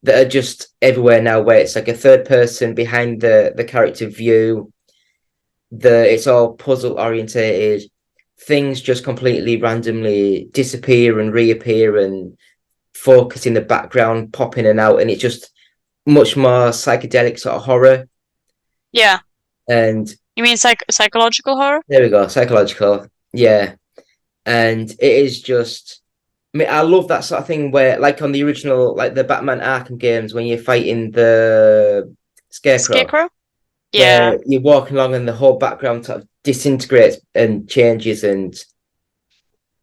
that are just everywhere now, where it's like a third person behind the character view. It's all puzzle orientated. Things just completely randomly disappear and reappear and focus in the background, pop in and out, and it's just much more psychedelic sort of horror. Yeah. And You mean psychological horror? there we go, psychological. Yeah. And it is just, I mean, I love that sort of thing where, like on the original, like the Batman Arkham games, when you're fighting the Scarecrow, Scarecrow? Yeah. where you're walking along and the whole background sort of disintegrates and changes. And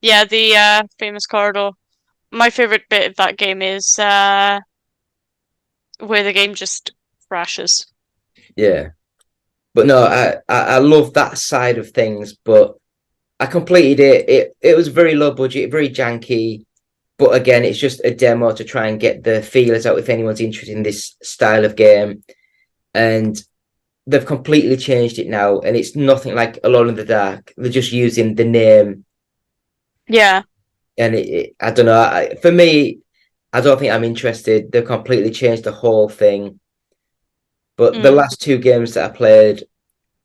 Yeah, the famous corridor. My favorite bit of that game is where the game just crashes. yeah, but no, I love that side of things. But I completed it. It was very low budget, very janky. But again, it's just a demo to try and get the feelers out if anyone's interested in this style of game. And they've completely changed it now, and it's nothing like Alone in the Dark. They're just using the name, Yeah. and I don't know. For me, I don't think I'm interested. They've completely changed the whole thing. But the Mm. last two games that I played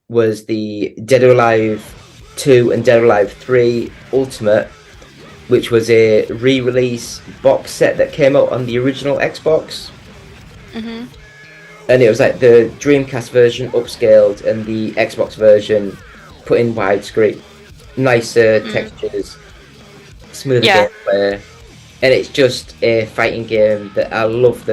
was the Dead or Alive 2 and Dead or Alive 3 Ultimate, which was a re-release box set that came out on the original Xbox. Hmm. And it was like the Dreamcast version upscaled and the Xbox version put in widescreen. Nicer Mm. textures, smoother Yeah. gameplay. And it's just a fighting game that I love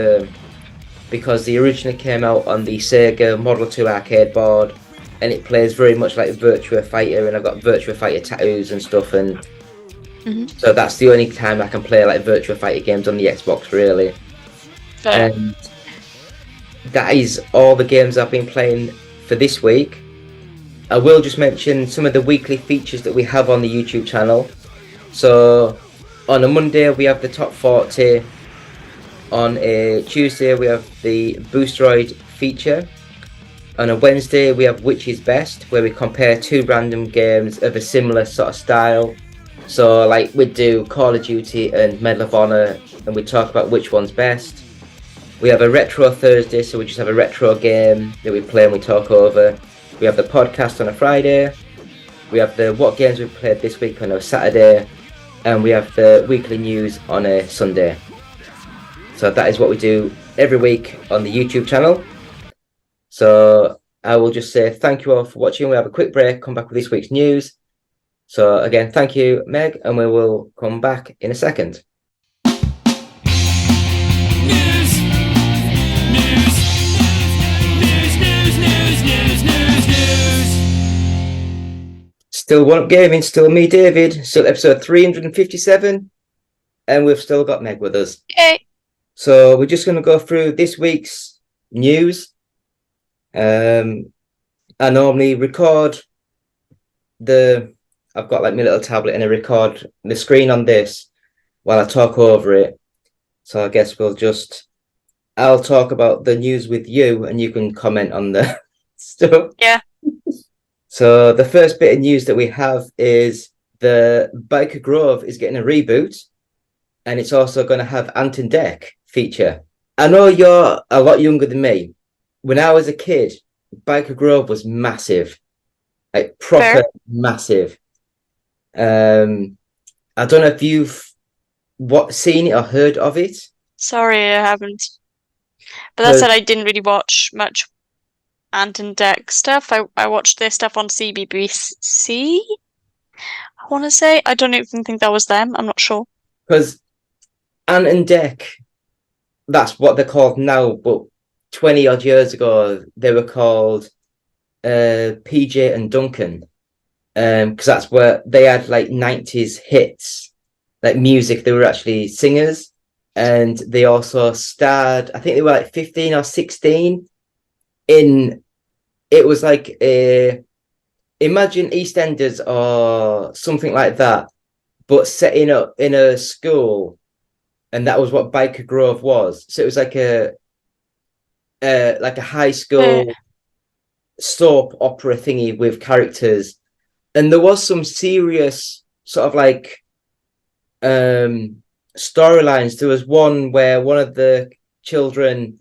because the originally came out on the Sega Model 2 arcade board, and it plays very much like Virtua Fighter, and I've got Virtua Fighter tattoos and stuff, and Hmm. so that's the only time I can play like Virtua Fighter games on the Xbox, really. Fair. And that is all the games I've been playing for this week. I will just mention some of the weekly features that we have on the YouTube channel. So on a Monday we have the top 40. On a Tuesday we have the Boosteroid feature. On a Wednesday we have Which is Best, where we compare two random games of a similar sort of style. So like we'd do Call of Duty and Medal of Honor, and we talk about which one's best. We have a Retro Thursday, so we just have a retro game that we play and we talk over. We have the podcast on a Friday. We have the What Games We've Played This Week on a Saturday. and we have the weekly news on a Sunday. So that is what we do every week on the YouTube channel. So I will just say thank you all for watching. We'll have a quick break, come back with this week's news. So again, thank you, Meg, and we will come back in a second. Still One Up Gaming, still me, David, still episode 357, and we've still got Meg with us. Yay. So we're just going to go through this week's news. I normally record I've got like my little tablet and I record the screen on this while I talk over it. So I guess I'll talk about the news with you and you can comment on the stuff. Yeah. So the first bit of news that we have is the Biker Grove is getting a reboot, and it's also going to have Ant and Dec feature. I know you're a lot younger than me. When I was a kid, Biker Grove was massive, like proper Fair. massive. I don't know if you've seen it or heard of it. Sorry, I haven't. But that said, I didn't really watch much Ant and Dec stuff. I watched their stuff on CBBC. I want to say. I don't even think that was them. I'm not sure. Because Ant and Dec, that's what they're called now, but 20 odd years ago they were called PJ and Duncan, because that's where they had like 90s hits, like music. They were actually singers, and they also starred, I think they were like 15 or 16 in, it was like imagine EastEnders or something like that, but setting up in a school, and that was what Biker Grove was. So it was like a high school soap opera thingy with characters, and there was some serious sort of like storylines. There was one where one of the children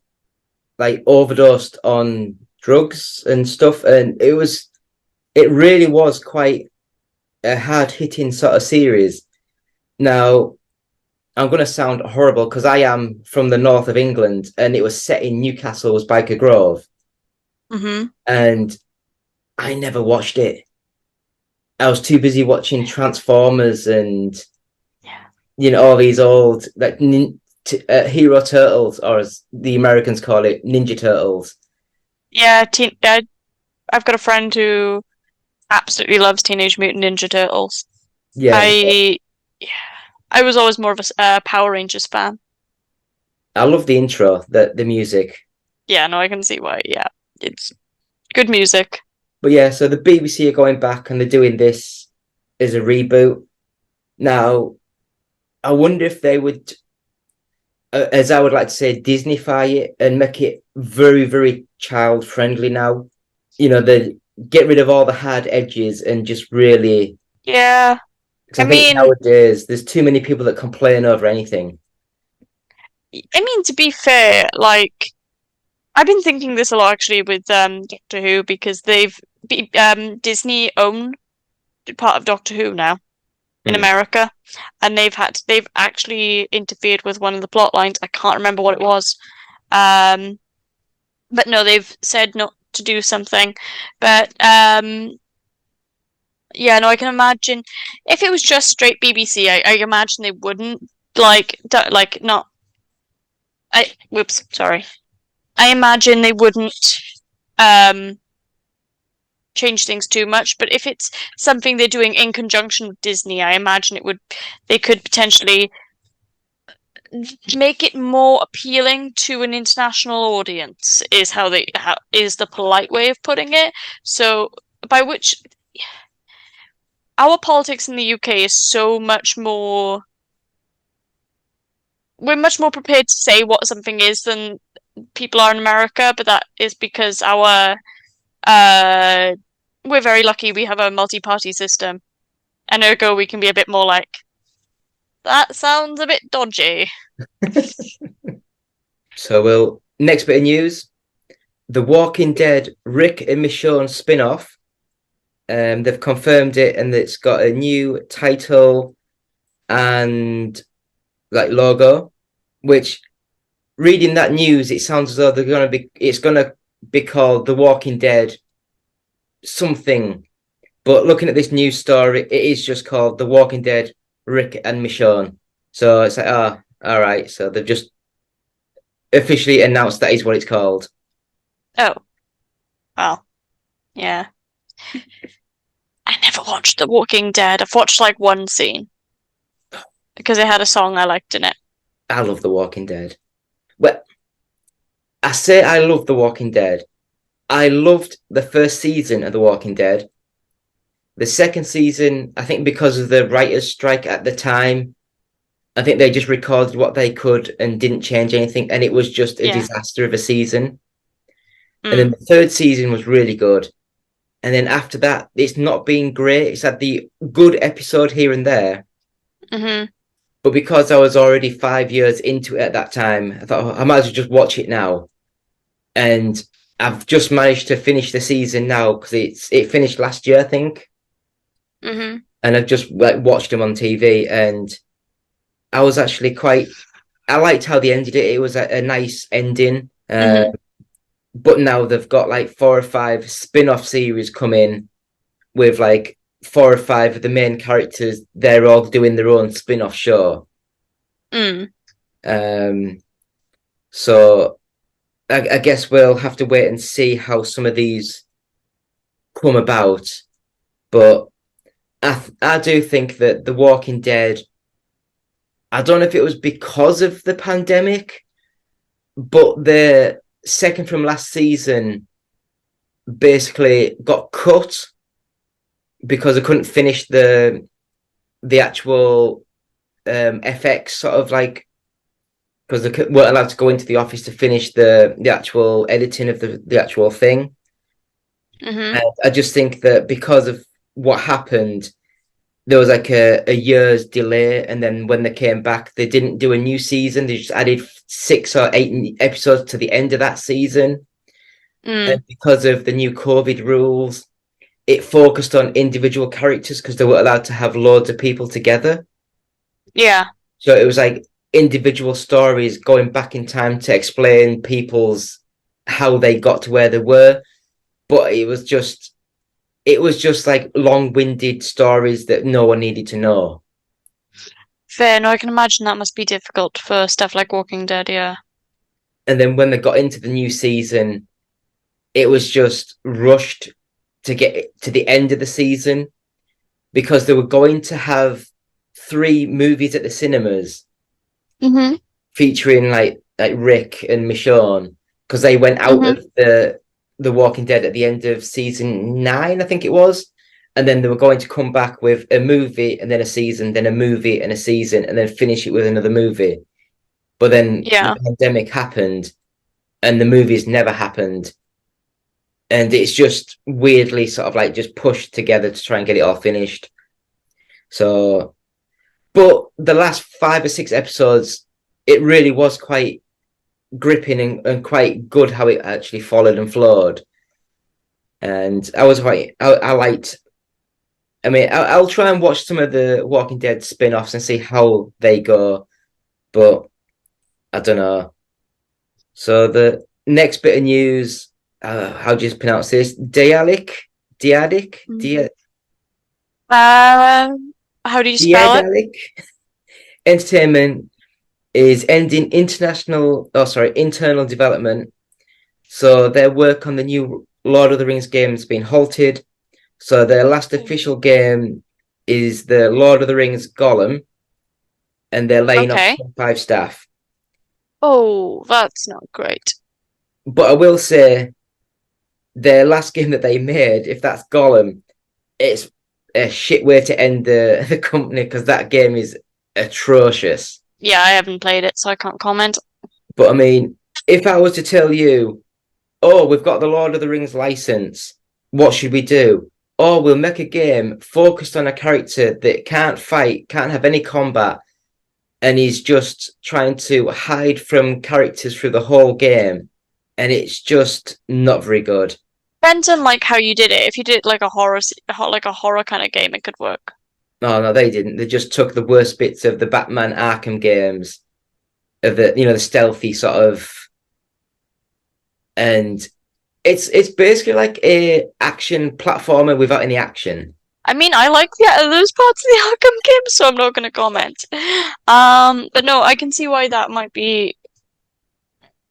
like overdosed on drugs and stuff, and it really was quite a hard-hitting sort of series. Now, I'm going to sound horrible because I am from the north of England, and it was set in Newcastle's Biker Grove. Mm-hmm. And I never watched it. I was too busy watching Transformers and all these old like Hero Turtles, or as the Americans call it, Ninja Turtles. Yeah, I've got a friend who absolutely loves Teenage Mutant Ninja Turtles. Yeah. I was always more of a Power Rangers fan. I love the intro, the music. Yeah, no, I can see why. Yeah, it's good music. But yeah, so the BBC are going back and they're doing this as a reboot. Now, I wonder if they would, as I would like to say, Disneyfy it and make it very, very child friendly now. They get rid of all the hard edges and just really. Yeah. I think nowadays there's too many people that complain over anything. I mean, to be fair, like I've been thinking this a lot actually with Doctor Who, because Disney own part of Doctor Who now in America, and they've actually interfered with one of the plot lines. I can't remember what it was, but no, they've said not to do something. But yeah, no, I can imagine if it was just straight BBC, I imagine they wouldn't not. Sorry. I imagine they wouldn't change things too much, but if it's something they're doing in conjunction with Disney, I imagine they could potentially make it more appealing to an international audience, is is the polite way of putting it. So by which our politics in the UK is so much more. We're much more prepared to say what something is than people are in America, but that is because we're very lucky we have a multi-party system, and ergo we can be a bit more like, that sounds a bit dodgy. So next bit of news, The Walking Dead Rick and Michonne spin-off. They've confirmed it, and it's got a new title, and like logo, which reading that news, it sounds as though it's gonna be called The Walking Dead something. But looking at this news story, it is just called The Walking Dead, Rick and Michonne. So it's like, all right. So they've just officially announced that is what it's called. Oh, well, yeah. I never watched The Walking Dead. I've watched like one scene because it had a song I liked in it. I love The Walking Dead. Well, I say I love The Walking Dead. I loved the first season of The Walking Dead. The second season, I think because of the writers' strike at the time, I think they just recorded what they could and didn't change anything, and it was just a Yeah. disaster of a season. And then Mm. the third season was really good. And then after that, it's not been great. It's had the good episode here and there. hmm But because I was already 5 years into it at that time, I thought, I might as well just watch it now. And I've just managed to finish the season now because it finished last year, I think. hmm And I've just like watched them on TV, and I was actually I liked how they ended it. It was a nice ending. hmm But now they've got like 4 or 5 spin-off series coming with like 4 or 5 of the main characters. They're all doing their own spin-off show. Mm. Um, so I guess we'll have to wait and see how some of these come about. But I do think that The Walking Dead, I don't know if it was because of the pandemic, but the second from last season basically got cut because I couldn't finish the actual FX sort of like, because they weren't allowed to go into the office to finish the actual editing of the actual thing. hmm And I just think that because of what happened, there was like a year's delay, and then when they came back, they didn't do a new season. They just added 6 or 8 episodes to the end of that season. Mm. And because of the new COVID rules, it focused on individual characters because they were allowed to have loads of people together. Yeah. So it was like individual stories going back in time to explain people's how they got to where they were. But it was just like long-winded stories that no one needed to know. Fair. No, I can imagine that must be difficult for stuff like Walking Dead, yeah. And then when they got into the new season, it was just rushed to get to the end of the season because they were going to have 3 movies at the cinemas hmm featuring like Rick and Michonne because they went out hmm of the Walking Dead at the end of season 9, I think it was, and then they were going to come back with a movie and then a season, then a movie and a season, and then finish it with another movie. But then the Yeah. pandemic happened, and the movies never happened, and it's just weirdly sort of like just pushed together to try and get it all finished. So, but the last 5 or 6 episodes, it really was quite gripping and quite good how it actually followed and flowed. And I liked. I mean, I'll try and watch some of the Walking Dead spin-offs and see how they go, but I don't know. So the next bit of news, how do you pronounce this? Mm. Um, how do you spell it? Diadalic Entertainment is ending internal development. So their work on the new Lord of the Rings game has been halted. So their last official game is the Lord of the Rings Gollum, and they're laying off Okay. 5 staff. Oh, that's not great. But I will say, their last game that they made, if that's Gollum, it's a shit way to end the company because that game is atrocious. Yeah, I haven't played it, so I can't comment. But I mean, if I was to tell you, oh, we've got the Lord of the Rings license, what should we do? Oh, we'll make a game focused on a character that can't fight, can't have any combat, and he's just trying to hide from characters through the whole game, and it's just not very good. Depends on like how you did it. If you did like a horror kind of game, it could work. Oh no, they didn't. They just took the worst bits of the Batman Arkham games, of the stealthy sort of, and it's basically like a action platformer without any action. I mean, I like those parts of the Arkham game, so I'm not going to comment. But no, I can see why that might be.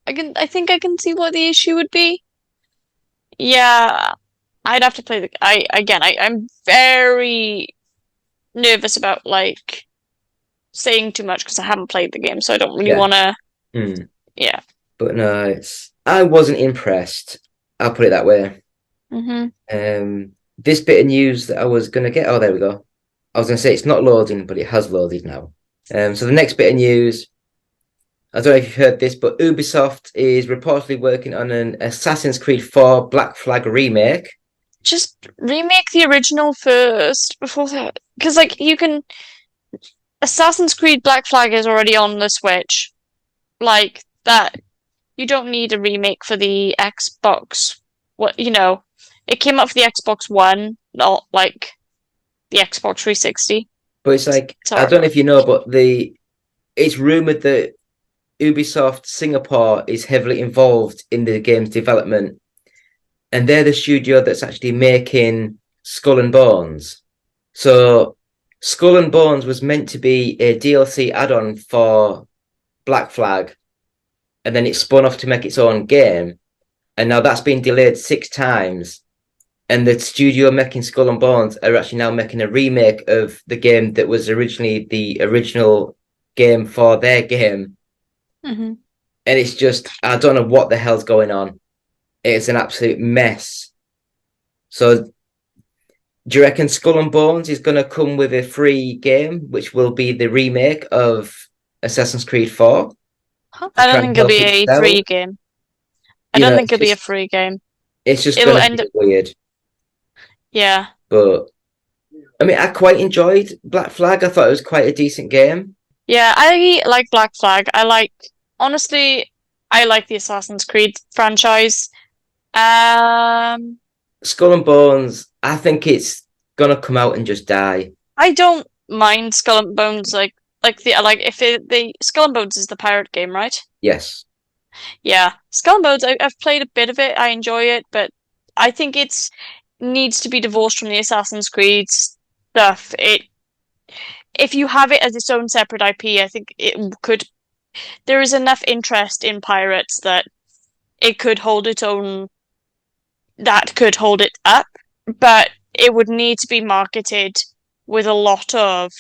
I think I can see what the issue would be. Yeah, I'd have to play the. I'm very nervous about like saying too much because I haven't played the game, so I don't really Yeah. want to. Mm. Yeah. But no, I wasn't impressed. I'll put it that way. hmm This bit of news that I was gonna get. Oh, there we go. I was gonna say it's not loading, but it has loaded now. So the next bit of news. I don't know if you've heard this, but Ubisoft is reportedly working on an Assassin's Creed 4 Black Flag remake. Just remake the original first before that, because like you can. Assassin's Creed Black Flag is already on the Switch. Like that, you don't need a remake for the Xbox. It came out for the Xbox One, not like the Xbox 360. But it's like I Sorry. don't know if you know, but it's rumored that Ubisoft Singapore is heavily involved in the game's development, and they're the studio that's actually making Skull and Bones. So Skull and Bones was meant to be a DLC add-on for Black Flag, and then it spun off to make its own game. And now that's been delayed 6 times. And the studio making Skull and Bones are actually now making a remake of the game that was originally the original game for their game. hmm And it's just, I don't know what the hell's going on. It's an absolute mess. So, do you reckon Skull and Bones is going to come with a free game, which will be the remake of Assassin's Creed 4 to I try don't and think it'll help be it a sell? free game. I don't think it'll be a free game. It's just It'll going to end be up, weird. yeah. But I mean, I quite enjoyed Black Flag. I thought it was quite a decent game. Yeah, I like Black Flag. Honestly, I like the Assassin's Creed franchise. Um, Skull and Bones, I think it's gonna come out and just die. I don't mind Skull and Bones if the Skull and Bones is the pirate game, right? Yes. Yeah, Skull and Bones. I've played a bit of it. I enjoy it, but I think it's needs to be divorced from the Assassin's Creed stuff. If you have it as its own separate IP, I think it could. There is enough interest in pirates that it could hold its own. That could hold it up, but it would need to be marketed with a lot of,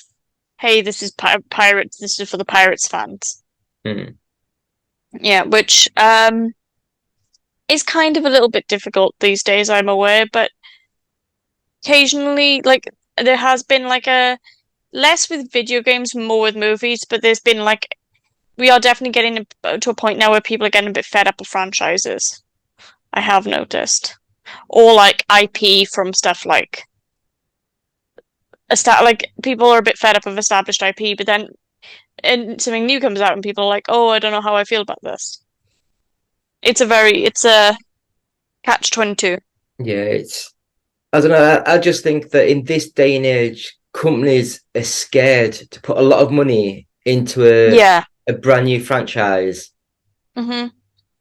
"Hey, this is pirates. This is for the pirates fans." Hmm. Yeah, which is kind of a little bit difficult these days, I'm aware, but occasionally, like, there has been like a less with video games, more with movies, but there's been like, we are definitely getting to a point now where people are getting a bit fed up with franchises. I have noticed. Or like IP from stuff like, people are a bit fed up of established IP, but then and something new comes out and people are like, oh, I don't know how I feel about this. It's a catch-22. Yeah, I don't know. I just think that in this day and age, companies are scared to put a lot of money into Yeah. a brand new franchise. hmm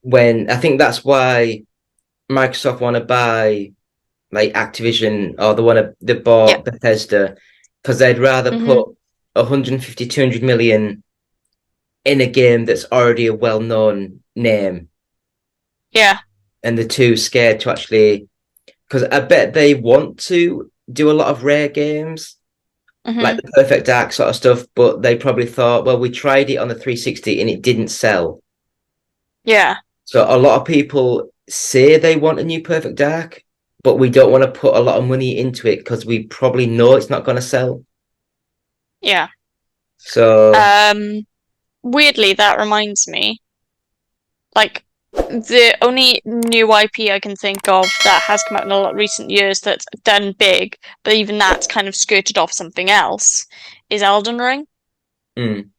When I think that's why Microsoft want to buy like Activision, or they Yeah. bought Bethesda, because they'd rather hmm put 150, 200 million in a game that's already a well-known name, Yeah. and they're too scared to actually, because I bet they want to do a lot of rare games like hmm the Perfect Dark sort of stuff, but they probably thought, well, we tried it on the 360 and it didn't sell. Yeah. So a lot of people say they want a new Perfect Dark, but we don't want to put a lot of money into it because we probably know it's not going to sell. Yeah. So Weirdly, that reminds me, like, the only new IP I can think of that has come out in a lot of recent years that's done big, but even that's kind of skirted off something else, is Elden Ring. mm,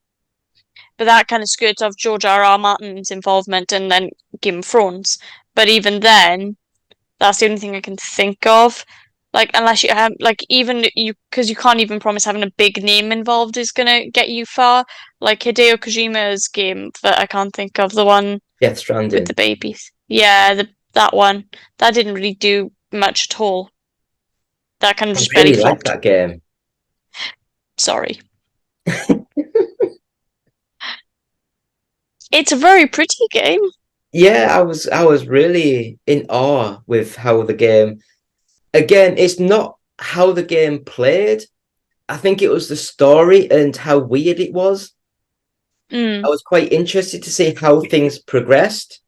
But that kind of skirts off George R.R. Martin's involvement and then Game of Thrones. But even then, that's the only thing I can think of. Like, unless you have, like, even you, because you can't even promise having a big name involved is gonna get you far. Like Hideo Kojima's game that I can't think of, the one Death with the Stranding. babies. Yeah, that one. That didn't really do much at all. That kind of I just barely really like flopped. that game. Sorry. It's a very pretty game. Yeah, I was really in awe with how the game. Again, it's not how the game played. I think it was the story and how weird it was. I Mm, was quite interested to see how things progressed.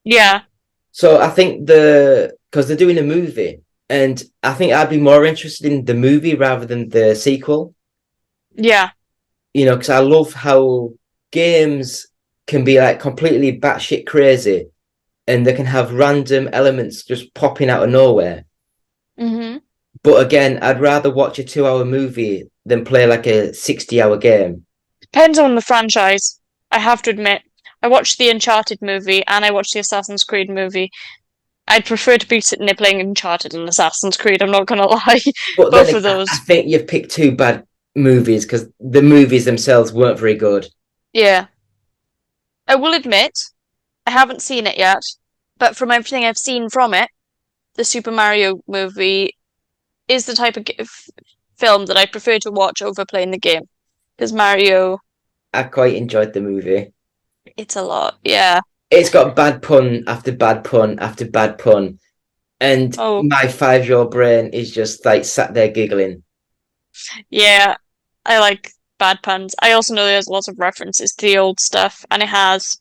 yeah, So I think because they're doing a movie, and I think I'd be more interested in the movie rather than the sequel. yeah. Because I love how games can be like completely batshit crazy, and they can have random elements just popping out of nowhere. hmm But again, I'd rather watch a 2 hour movie than play like a 60-hour game. Depends on the franchise. I have to admit, I watched the Uncharted movie and I watched the Assassin's Creed movie. I'd prefer to be sitting there playing Uncharted and Assassin's Creed, I'm not gonna lie. But then Both of I those. think you've picked two bad movies because the movies themselves weren't very good. Yeah. I will admit, I haven't seen it yet, but from everything I've seen from it, the Super Mario movie is the type of film that I prefer to watch over playing the game. Because Mario, I quite enjoyed the movie. it's a lot. Yeah. It's got bad pun after bad pun after bad pun, and Oh, my 5-year-old brain is just like sat there giggling. yeah. I like bad puns. I also know there's lots of references to the old stuff, and it has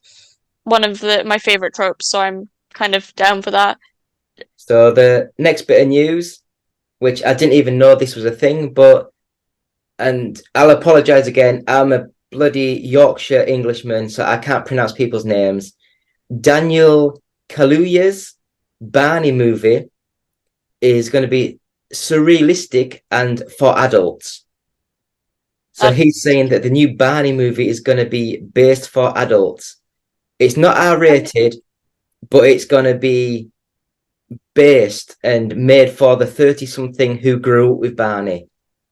one of my favorite tropes, so I'm kind of down for that. So the next bit of news, which I didn't even know this was a thing, and I'll apologize again. I'm a bloody Yorkshire Englishman, so I can't pronounce people's names. Daniel Kaluuya's Barney movie is going to be surrealistic and for adults. So That he's saying that the new Barney movie is going to be based for adults. It's not R rated, but it's going to be based and made for the 30 something who grew up with Barney.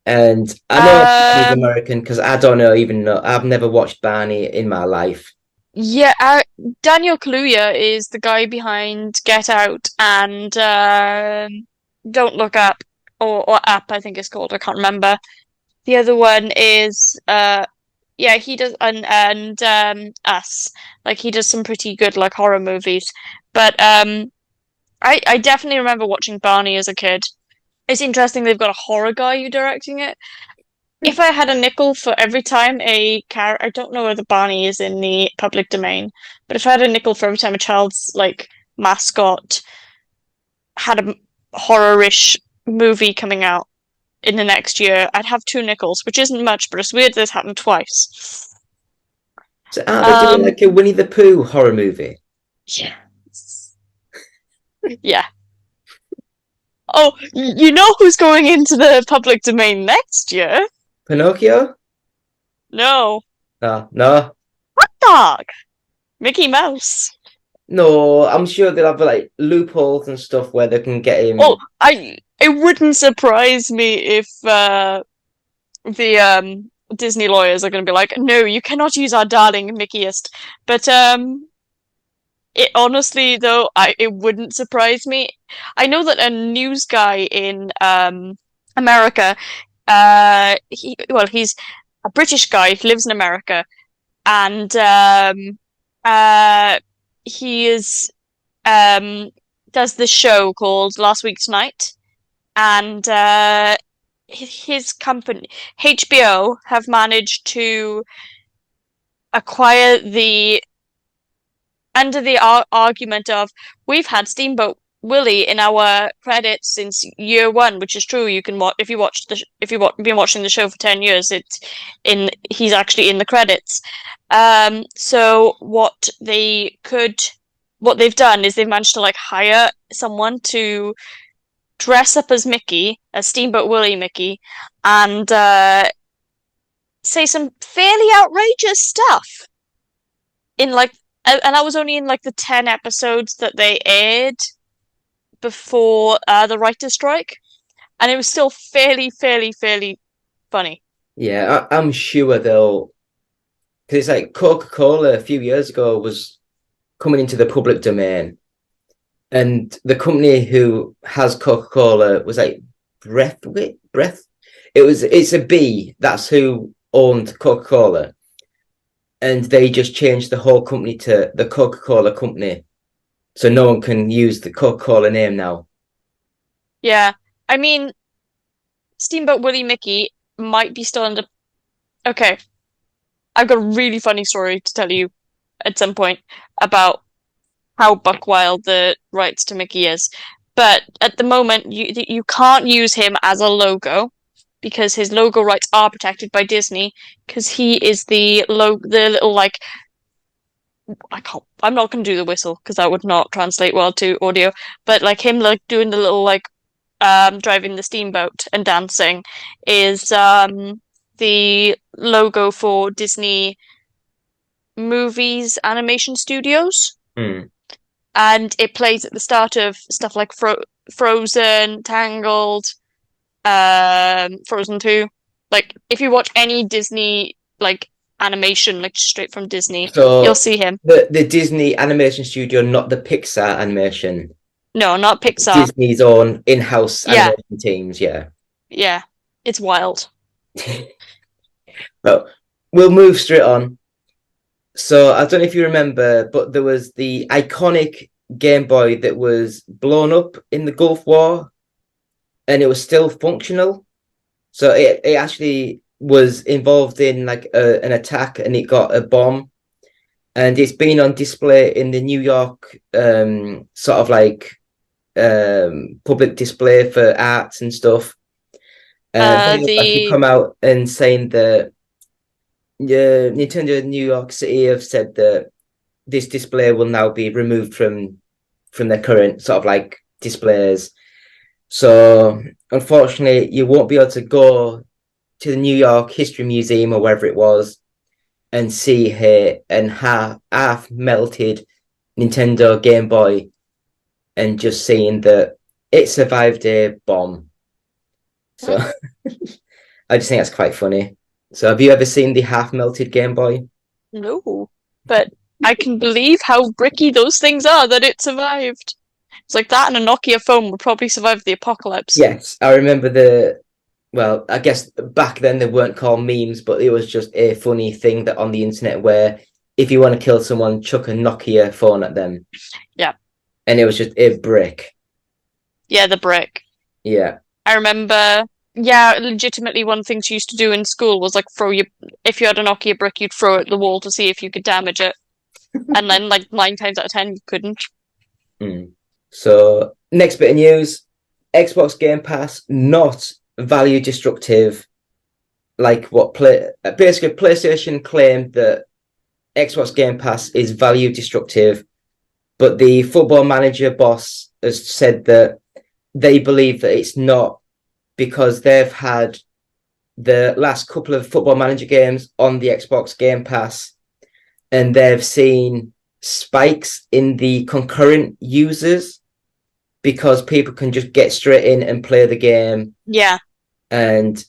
And I know Barney's um American because I don't know even know. I've never watched Barney in my life. yeah, Daniel Kaluuya is the guy behind Get Out and Don't Look Up or Up, I think it's called. I can't remember. The other one is yeah, he does and Us. Like he does some pretty good like horror movies. But I definitely remember watching Barney as a kid. It's interesting they've got a horror guy who directing it. If I had a nickel for every time I don't know whether Barney is in the public domain, but if I had a nickel for every time a child's like mascot had a horror-ish movie coming out in the next year, I'd have two nickels, which isn't much, but it's weird this happened twice. So are they doing Um, like a Winnie the Pooh horror movie? yeah. Yeah. Oh, you know who's going into the public domain next year? Pinocchio? No. No, no, Dog. Mickey Mouse. no. I'm sure they'll have like loopholes and stuff where they can get Oh, him. it wouldn't surprise me if the Disney lawyers are going to be like, no, you cannot use our darling Mickeyist. But it honestly though, it wouldn't surprise me. I know that a news guy in America, he's a British guy who lives in America, and he is um does this show called Last Week Tonight, and his company HBO have managed to acquire the under the argument of we've had Steamboat Willie in our credits since year one, which is true. You can watch if you watch if you've been watching the show for 10 years. It's in he's actually in the credits. So what they've done is they've managed to like hire someone to dress up as Mickey, as Steamboat Willie Mickey, and say some fairly outrageous stuff in like, and that was only in like the 10 episodes that they aired before the writer's strike. and it was still fairly funny. Yeah, I'm sure they'll, because it's like Coca-Cola a few years ago was coming into the public domain, and the company who has Coca-Cola was like Breath. It's a B. That's who owned Coca-Cola, and they just changed the whole company to the Coca-Cola Company, so no one can use the Coca-Cola name now. Yeah, I mean, Steamboat Willie Mickey might be still under. Okay, I've got a really funny story to tell you at some point about how buckwild the rights to Mickey is. But at the moment, you can't use him as a logo because his logo rights are protected by Disney because he is the little like I'm not gonna do the whistle because that would not translate well to audio. But like him like doing the little like driving the steamboat and dancing is the logo for Disney movies animation studios. Hmm. And it plays at the start of stuff like Frozen, Tangled, Frozen 2. Like if you watch any Disney like animation, like straight from Disney, you'll So see him. the Disney animation studio, not the Pixar animation, No, not Pixar. Disney's own in-house Yeah, animation teams. Yeah. yeah. It's wild. But we'll move straight on. So I don't know if you remember, but there was the iconic Game Boy that was blown up in the Gulf War, and it was still functional. So it actually was involved in like an attack, and it got a bomb, and it's been on display in the New York sort of like public display for arts and stuff. They actually The come out and saying that Nintendo New York City have said that this display will now be removed from their current sort of like displays. So unfortunately, you won't be able to go to the New York History Museum or wherever it was and see here and half melted Nintendo Game Boy and just seeing that it survived a bomb. So I just think that's quite funny. So have you ever seen the half melted Game Boy? no, but I can believe how bricky those things are that it survived. It's like that and a Nokia phone would probably survive the apocalypse. Yes, I remember well, I guess back then they weren't called memes, but it was just a funny thing that on the internet where if you want to kill someone, chuck a Nokia phone at them. Yeah. And it was just a brick. Yeah, the brick. Yeah. I remember, yeah, legitimately one thing she used to do in school was like if you had a Nokia brick, you'd throw it at the wall to see if you could damage it. And then like 9 times out of 10, you couldn't. Mm. So next bit of news, Xbox Game Pass, not value destructive. Like what basically PlayStation claimed that Xbox Game Pass is value destructive, but the Football Manager boss has said that they believe that it's not because they've had the last couple of Football Manager games on the Xbox Game Pass and they've seen spikes in the concurrent users because people can just get straight in and play the game. Yeah. And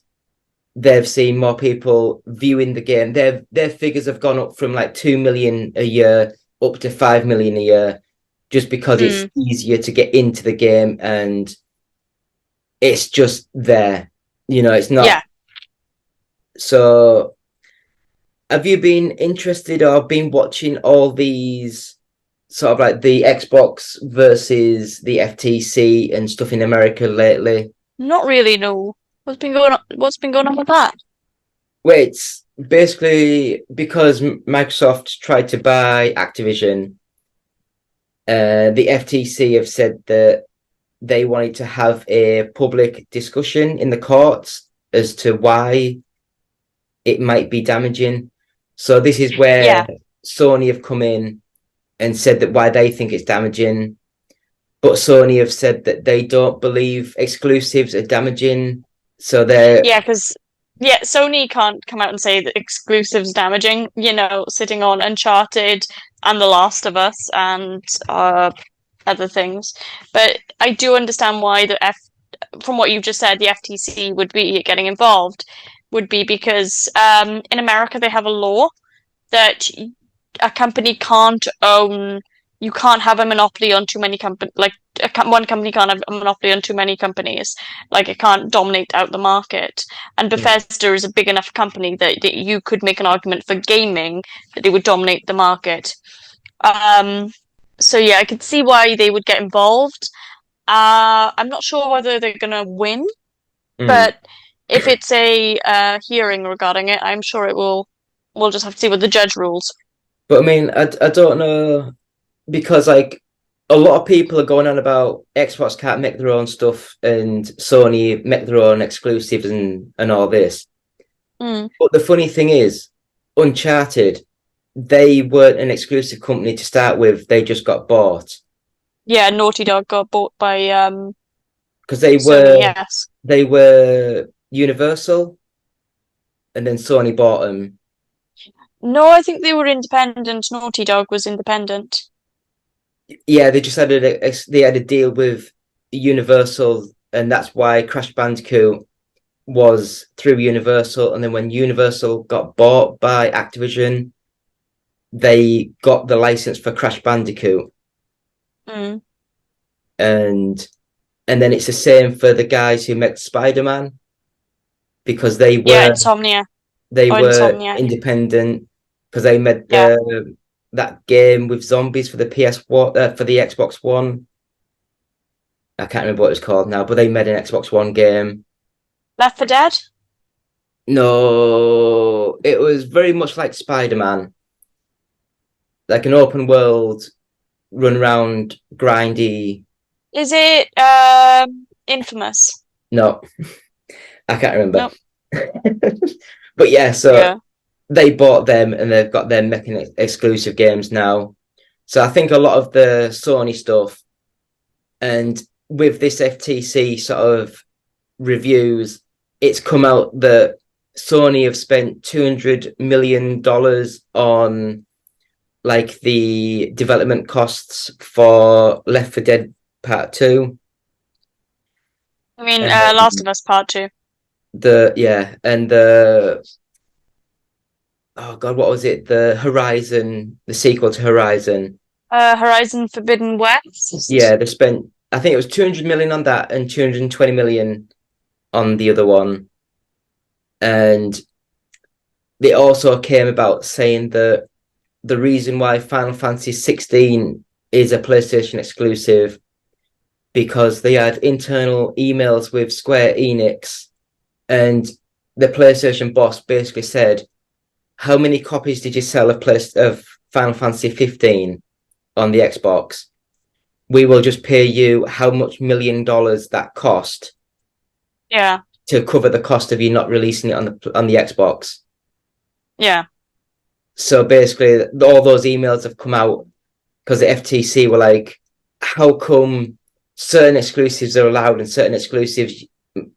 they've seen more people viewing the game. Their figures have gone up from like 2 million a year up to 5 million a year just because it's easier to get into the game and it's just there. You know, it's not. Yeah. So have you been interested or been watching all these sort of like the Xbox versus the FTC and stuff in America lately? Not really, no. What's been going on with that? Well, it's basically because Microsoft tried to buy Activision. The FTC have said that they wanted to have a public discussion in the courts as to why it might be damaging. So this is where Sony have come in and said that why they think it's damaging. But Sony have said that they don't believe exclusives are damaging. So they're Sony can't come out and say that exclusives damaging, sitting on Uncharted and The Last of Us and other things. But I do understand why the from what you've just said, the FTC would be getting involved would be because in America they have a law that a company can't own, you can't have a monopoly on too many companies, like one company can't have a monopoly on too many companies, like it can't dominate out the market. And Bethesda is a big enough company that you could make an argument for gaming that they would dominate the market. So yeah, I could see why they would get involved. I'm not sure whether they're gonna win, Mm. but if it's a hearing regarding it, I'm sure it will. We'll just have to see what the judge rules. But I mean, I don't know because like a lot of people are going on about Xbox can't make their own stuff and Sony make their own exclusives and all this. Mm. But the funny thing is, Uncharted, they weren't an exclusive company to start with. They just got bought Yeah, Naughty Dog got bought by because they Sony, were yes. they were Universal, and then Sony bought them. No, I think they were independent. Naughty Dog was independent. Yeah, they just they had a deal with Universal, and that's why Crash Bandicoot was through Universal. And then when Universal got bought by Activision, they got the license for Crash Bandicoot, Mm. and then it's the same for the guys who make Spider-Man because Yeah, Insomnia they or were Insomniac. independent because they made Yeah, that game with zombies for the PS1 for the Xbox One. I can't remember what it's called now, but they made an Xbox One game. Left 4 Dead. No, it was very much like Spider-Man, like an open world, run around, grindy. Is it Infamous? No, I can't remember. Nope. But yeah, so Yeah. they bought them and they've got them making exclusive games now. So I think a lot of the Sony stuff and with this FTC sort of reviews, it's come out that Sony have spent $200 million on like the development costs for Left 4 Dead Part 2. I mean, Last Um, of Us Part 2. and oh god, what was it? The Horizon, the sequel to Horizon. Horizon Forbidden West. Yeah, they spent I think it was 200 million on that and 220 million on the other one. And they also came about saying that the reason why Final Fantasy 16 is a PlayStation exclusive because they had internal emails with Square Enix and the PlayStation boss basically said, how many copies did you sell of Final Fantasy 15 on the Xbox? We will just pay you how much $1 million that cost Yeah, to cover the cost of you not releasing it on the Xbox. yeah, So basically, all those emails have come out because the FTC were like, how come certain exclusives are allowed and certain exclusives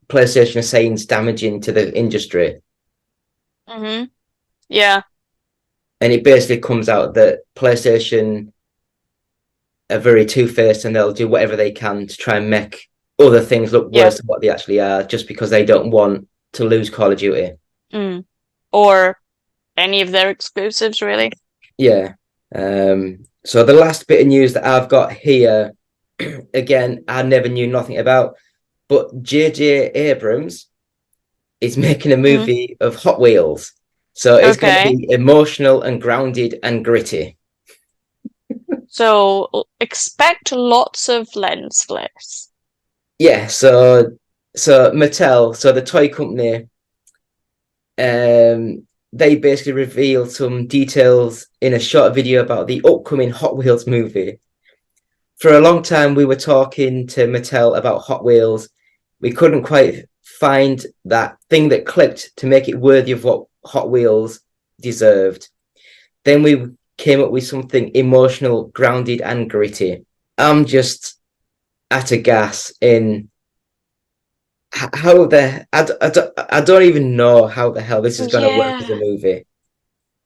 PlayStation are saying is damaging to the industry? yeah, And it basically comes out that PlayStation are very two-faced and they'll do whatever they can to try and make other things look yeah. worse than what they actually are, just because they don't want to lose Call of Duty. Mm. Or any of their exclusives, really. Yeah. So the last bit of news that I've got here, again, I never knew nothing about, but J.J. Abrams is making a movie of Hot Wheels. So it's going to Okay. be emotional and grounded and gritty. So expect lots of lens flares. Yeah, so Mattel, so the toy company, they basically revealed some details in a short video about the upcoming Hot Wheels movie. For a long time, we were talking to Mattel about Hot Wheels. We couldn't quite find that thing that clicked to make it worthy of what Hot Wheels deserved. Then we came up with something emotional, grounded, and gritty. I'm just at a gas in how I don't even know how the hell this is going to work as a Yeah. movie.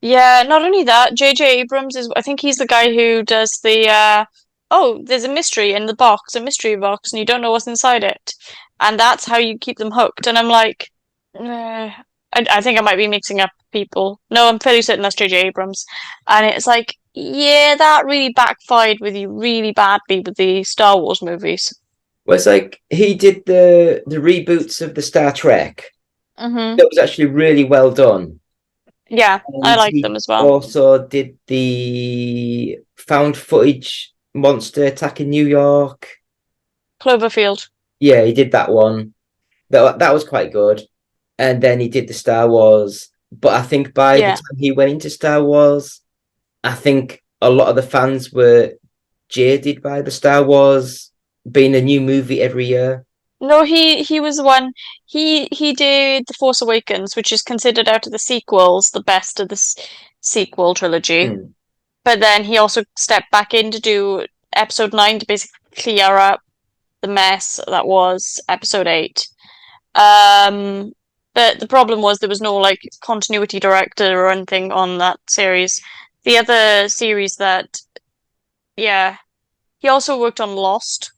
Yeah, not only that, J.J. Abrams is, I think he's the guy who does the, oh, there's a mystery in the box, a mystery box, and you don't know what's inside it. and that's how you keep them hooked. And I'm like, I think I might be mixing up people. No, I'm fairly certain that's J.J. Abrams. And it's like, yeah, that really backfired with you really badly with the Star Wars movies. Well, it's like he did the reboots of the Star Trek. Mm-hmm. That was actually really well done. Yeah, I And like he them as well. also did the found footage monster attack in New York. Cloverfield. Yeah, he did that one. That was quite good. And then he did the Star Wars. But I think by the Yeah. time he went into Star Wars, I think a lot of the fans were jaded by the Star Wars being a new movie every year. No, he was the one. He did The Force Awakens, which is considered out of the sequels the best of the sequel trilogy. Mm. But then he also stepped back in to do Episode 9 to basically clear up the mess that was Episode 8. But the problem was there was no like continuity director or anything on that series. The other series that, yeah, he also worked on Lost.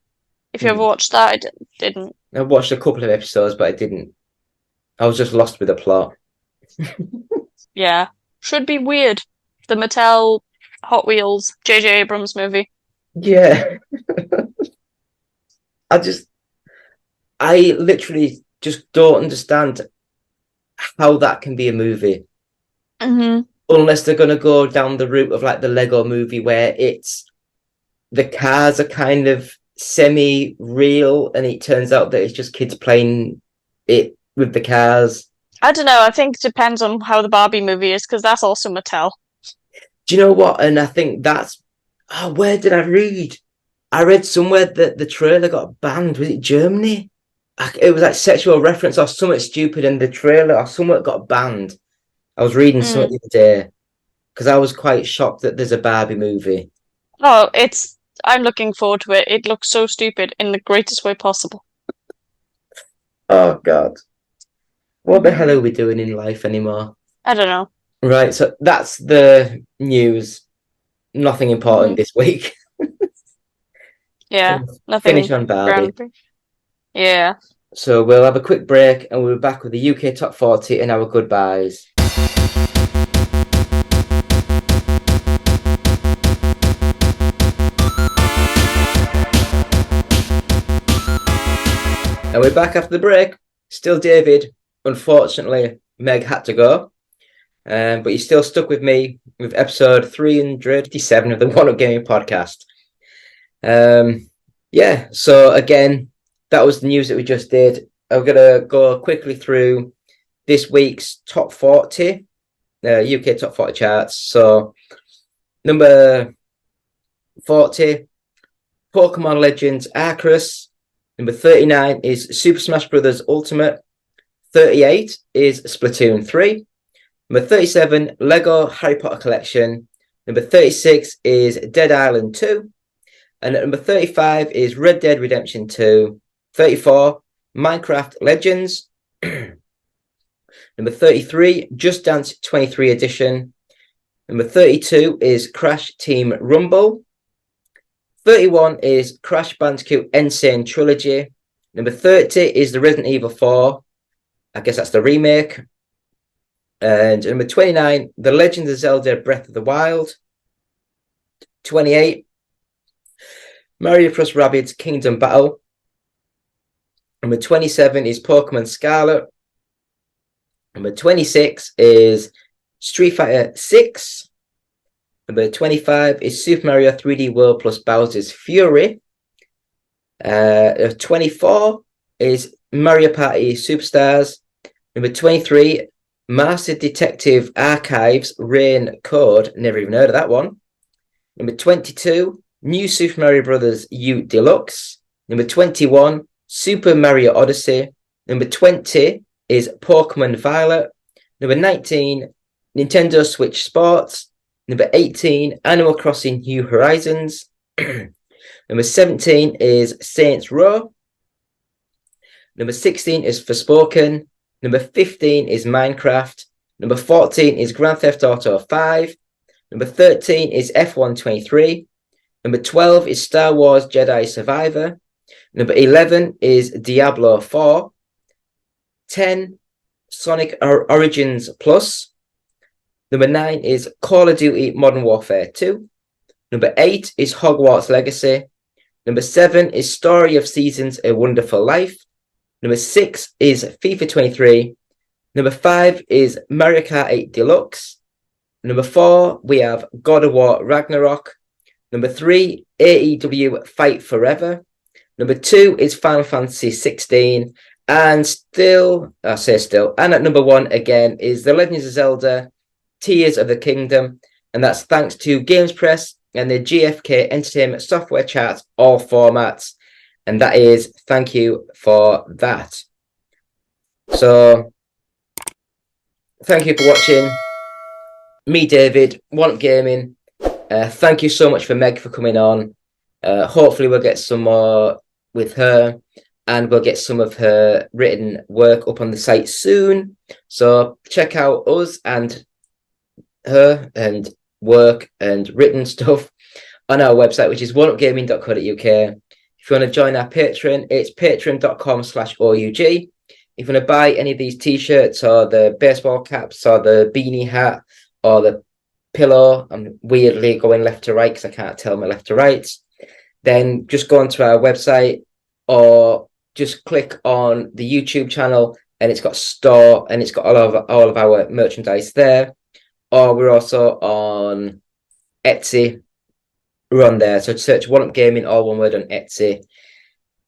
If you ever Mm. watched that, I didn't. I watched a couple of episodes, but I didn't. I was just lost with the plot. Yeah, should be weird. The Mattel Hot Wheels J.J. Abrams movie. Yeah. I literally just don't understand how that can be a movie. Mm-hmm. Unless they're going to go down the route of like the Lego movie where it's the cars are kind of semi-real and it turns out that it's just kids playing it with the cars. I don't know. I think it depends on how the Barbie movie is because that's also Mattel. Do you know what? And I think that's where did I read? I read somewhere that the trailer got banned. Was it Germany? It was like sexual reference or something stupid in the trailer or something got banned. I was reading something the other day because I was quite shocked that there's a Barbie movie. Oh, I'm looking forward to it. It looks so stupid in the greatest way possible. Oh God. What the hell are we doing in life anymore? I don't know. Right, so that's the news. Nothing important this week. Yeah, nothing Finish on Barbie. Yeah. So we'll have a quick break and we'll be back with the UK Top 40 and our goodbyes. And we're back after the break. Still David. Unfortunately, Meg had to go. But you're still stuck with me with episode 357 of the One Up Gaming podcast. Yeah, so again, that was the news that we just did. I'm going to go quickly through this week's top 40, UK top 40 charts. So, number 40, Pokemon Legends Arceus. Number 39 is Super Smash Bros. Ultimate. 38 is Splatoon 3. Number 37, Lego Harry Potter Collection. Number 36 is Dead Island 2. And at number 35 is Red Dead Redemption 2. 34, Minecraft Legends. Number 33, Just Dance 23 Edition. Number 32 is Crash Team Rumble. 31 is Crash Bandicoot Insane Trilogy. Number 30 is the Resident Evil 4. I guess that's the remake. And number 29, The Legend of Zelda Breath of the Wild. 28, Mario Plus Rabbids Kingdom Battle. Number 27 is Pokemon Scarlet. Number 26 is Street Fighter 6. Number 25 is Super Mario 3D World plus Bowser's Fury. 24 is Mario Party Superstars. Number 23, Master Detective Archives Rain Code. Never even heard of that one. Number 22, New Super Mario Bros. U Deluxe. Number 21, Super Mario Odyssey. Number 20 is Pokemon Violet. Number 19, Nintendo Switch Sports. Number 18, Animal Crossing New Horizons. Number 17 is Saints Row. Number 16 is Forspoken. Number 15 is Minecraft. Number 14 is Grand Theft Auto 5. Number 13 is F1 23. Number 12 is Star Wars Jedi Survivor. Number 11 is Diablo 4. 10, Sonic Origins Plus. Number 9 is Call of Duty Modern Warfare 2. Number 8 is Hogwarts Legacy. Number 7 is Story of Seasons, A Wonderful Life. Number 6 is FIFA 23. Number 5 is Mario Kart 8 Deluxe. Number 4, we have God of War Ragnarok. Number 3, AEW Fight Forever. Number 2 is Final Fantasy 16. And and at number 1 again is The Legends of Zelda Tears of the Kingdom. And that's thanks to Games Press and the GFK Entertainment Software Charts, all formats. And that is, thank you for that. So, thank you for watching. Me, David, One Up Gaming. Thank you so much for Meg for coming on. Hopefully we'll get some more with her, and we'll get some of her written work up on the site soon. So check out us and her and work and written stuff on our website, which is oneupgaming.co.uk. If you want to join our Patreon, it's patreon.com/OUG. If you want to buy any of these t-shirts or the baseball caps or the beanie hat or the pillow, I'm weirdly going left to right because I can't tell my left to right, then just go onto our website or just click on the YouTube channel and it's got store and it's got all of our merchandise there. Or we're also on Etsy. We're on there. So search One Up Gaming, all one word, on Etsy.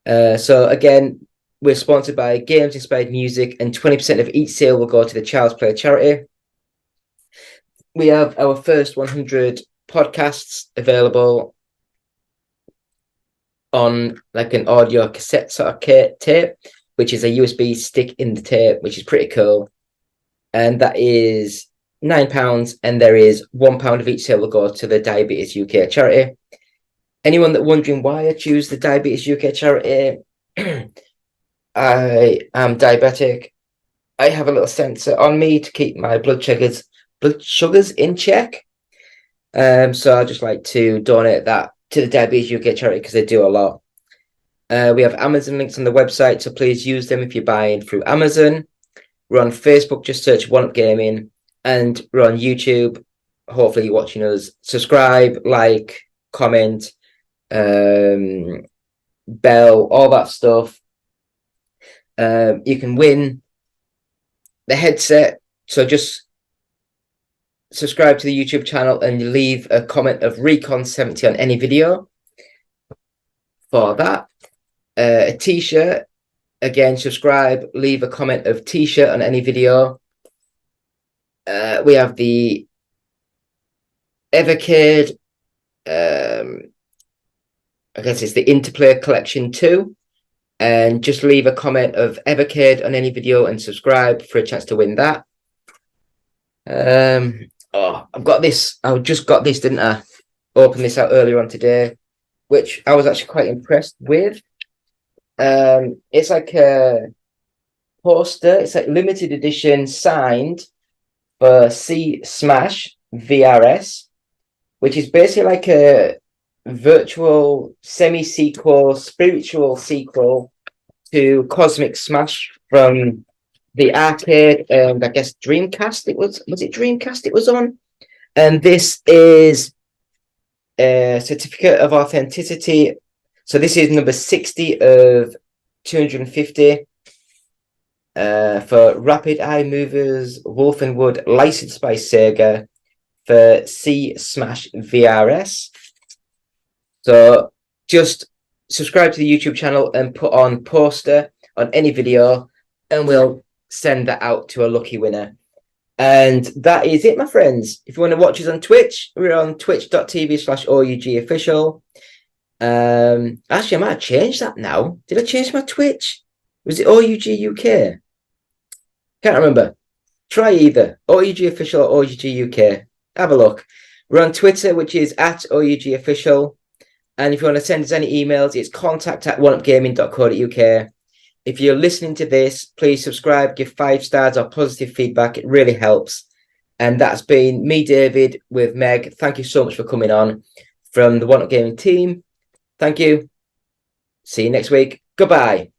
So again, we're sponsored by Games Inspired Music, and 20% of each sale will go to the Child's Play charity. We have our first 100 podcasts available on like an audio cassette sort of tape, which is a USB stick in the tape, which is pretty cool. And that is £9, and there is £1 of each sale will go to the Diabetes UK charity. Anyone that wondering why I choose the Diabetes UK charity, I am diabetic. I have a little sensor on me to keep my blood sugars in check. So I just like to donate that to the Diabetes UK charity because they do a lot. We have Amazon links on the website, so please use them if you're buying through Amazon. We're on Facebook, just search One Up Gaming, and we're on YouTube. Hopefully you're watching us. Subscribe, like, comment, bell, all that stuff. You can win the headset, so just subscribe to the YouTube channel and leave a comment of Recon70 on any video for that. A t-shirt, again, subscribe, leave a comment of t-shirt on any video. We have the Evercade, I guess it's the Interplay Collection 2, and just leave a comment of Evercade on any video and subscribe for a chance to win that. I've got this. I just got this, didn't I? Opened this out earlier on today, which I was actually quite impressed with. It's like a poster. It's like limited edition signed for C Smash VRS, which is basically like a virtual semi-sequel, spiritual sequel to Cosmic Smash from the arcade and I guess Dreamcast. Was it Dreamcast it was on? And this is a certificate of authenticity. So this is number 60 of 250 for Rapid Eye Movers Wolf and Wood, licensed by Sega for C Smash VRS. So just subscribe to the YouTube channel and put on poster on any video, and we'll send that out to a lucky winner. And that is it, my friends. If you want to watch us on Twitch, we're on twitch.tv/OUG official. Actually, I might have changed that now. Did I change my Twitch? Was it OUG UK? Can't remember. Try either OUG official or OUG UK. Have a look. We're on Twitter, which is @OUG official. And if you want to send us any emails, it's contact@oneupgaming.co.uk. If you're listening to this, please subscribe, give 5 stars or positive feedback. It really helps. And that's been me, David, with Meg. Thank you so much for coming on from the One Up Gaming team. Thank you. See you next week. Goodbye.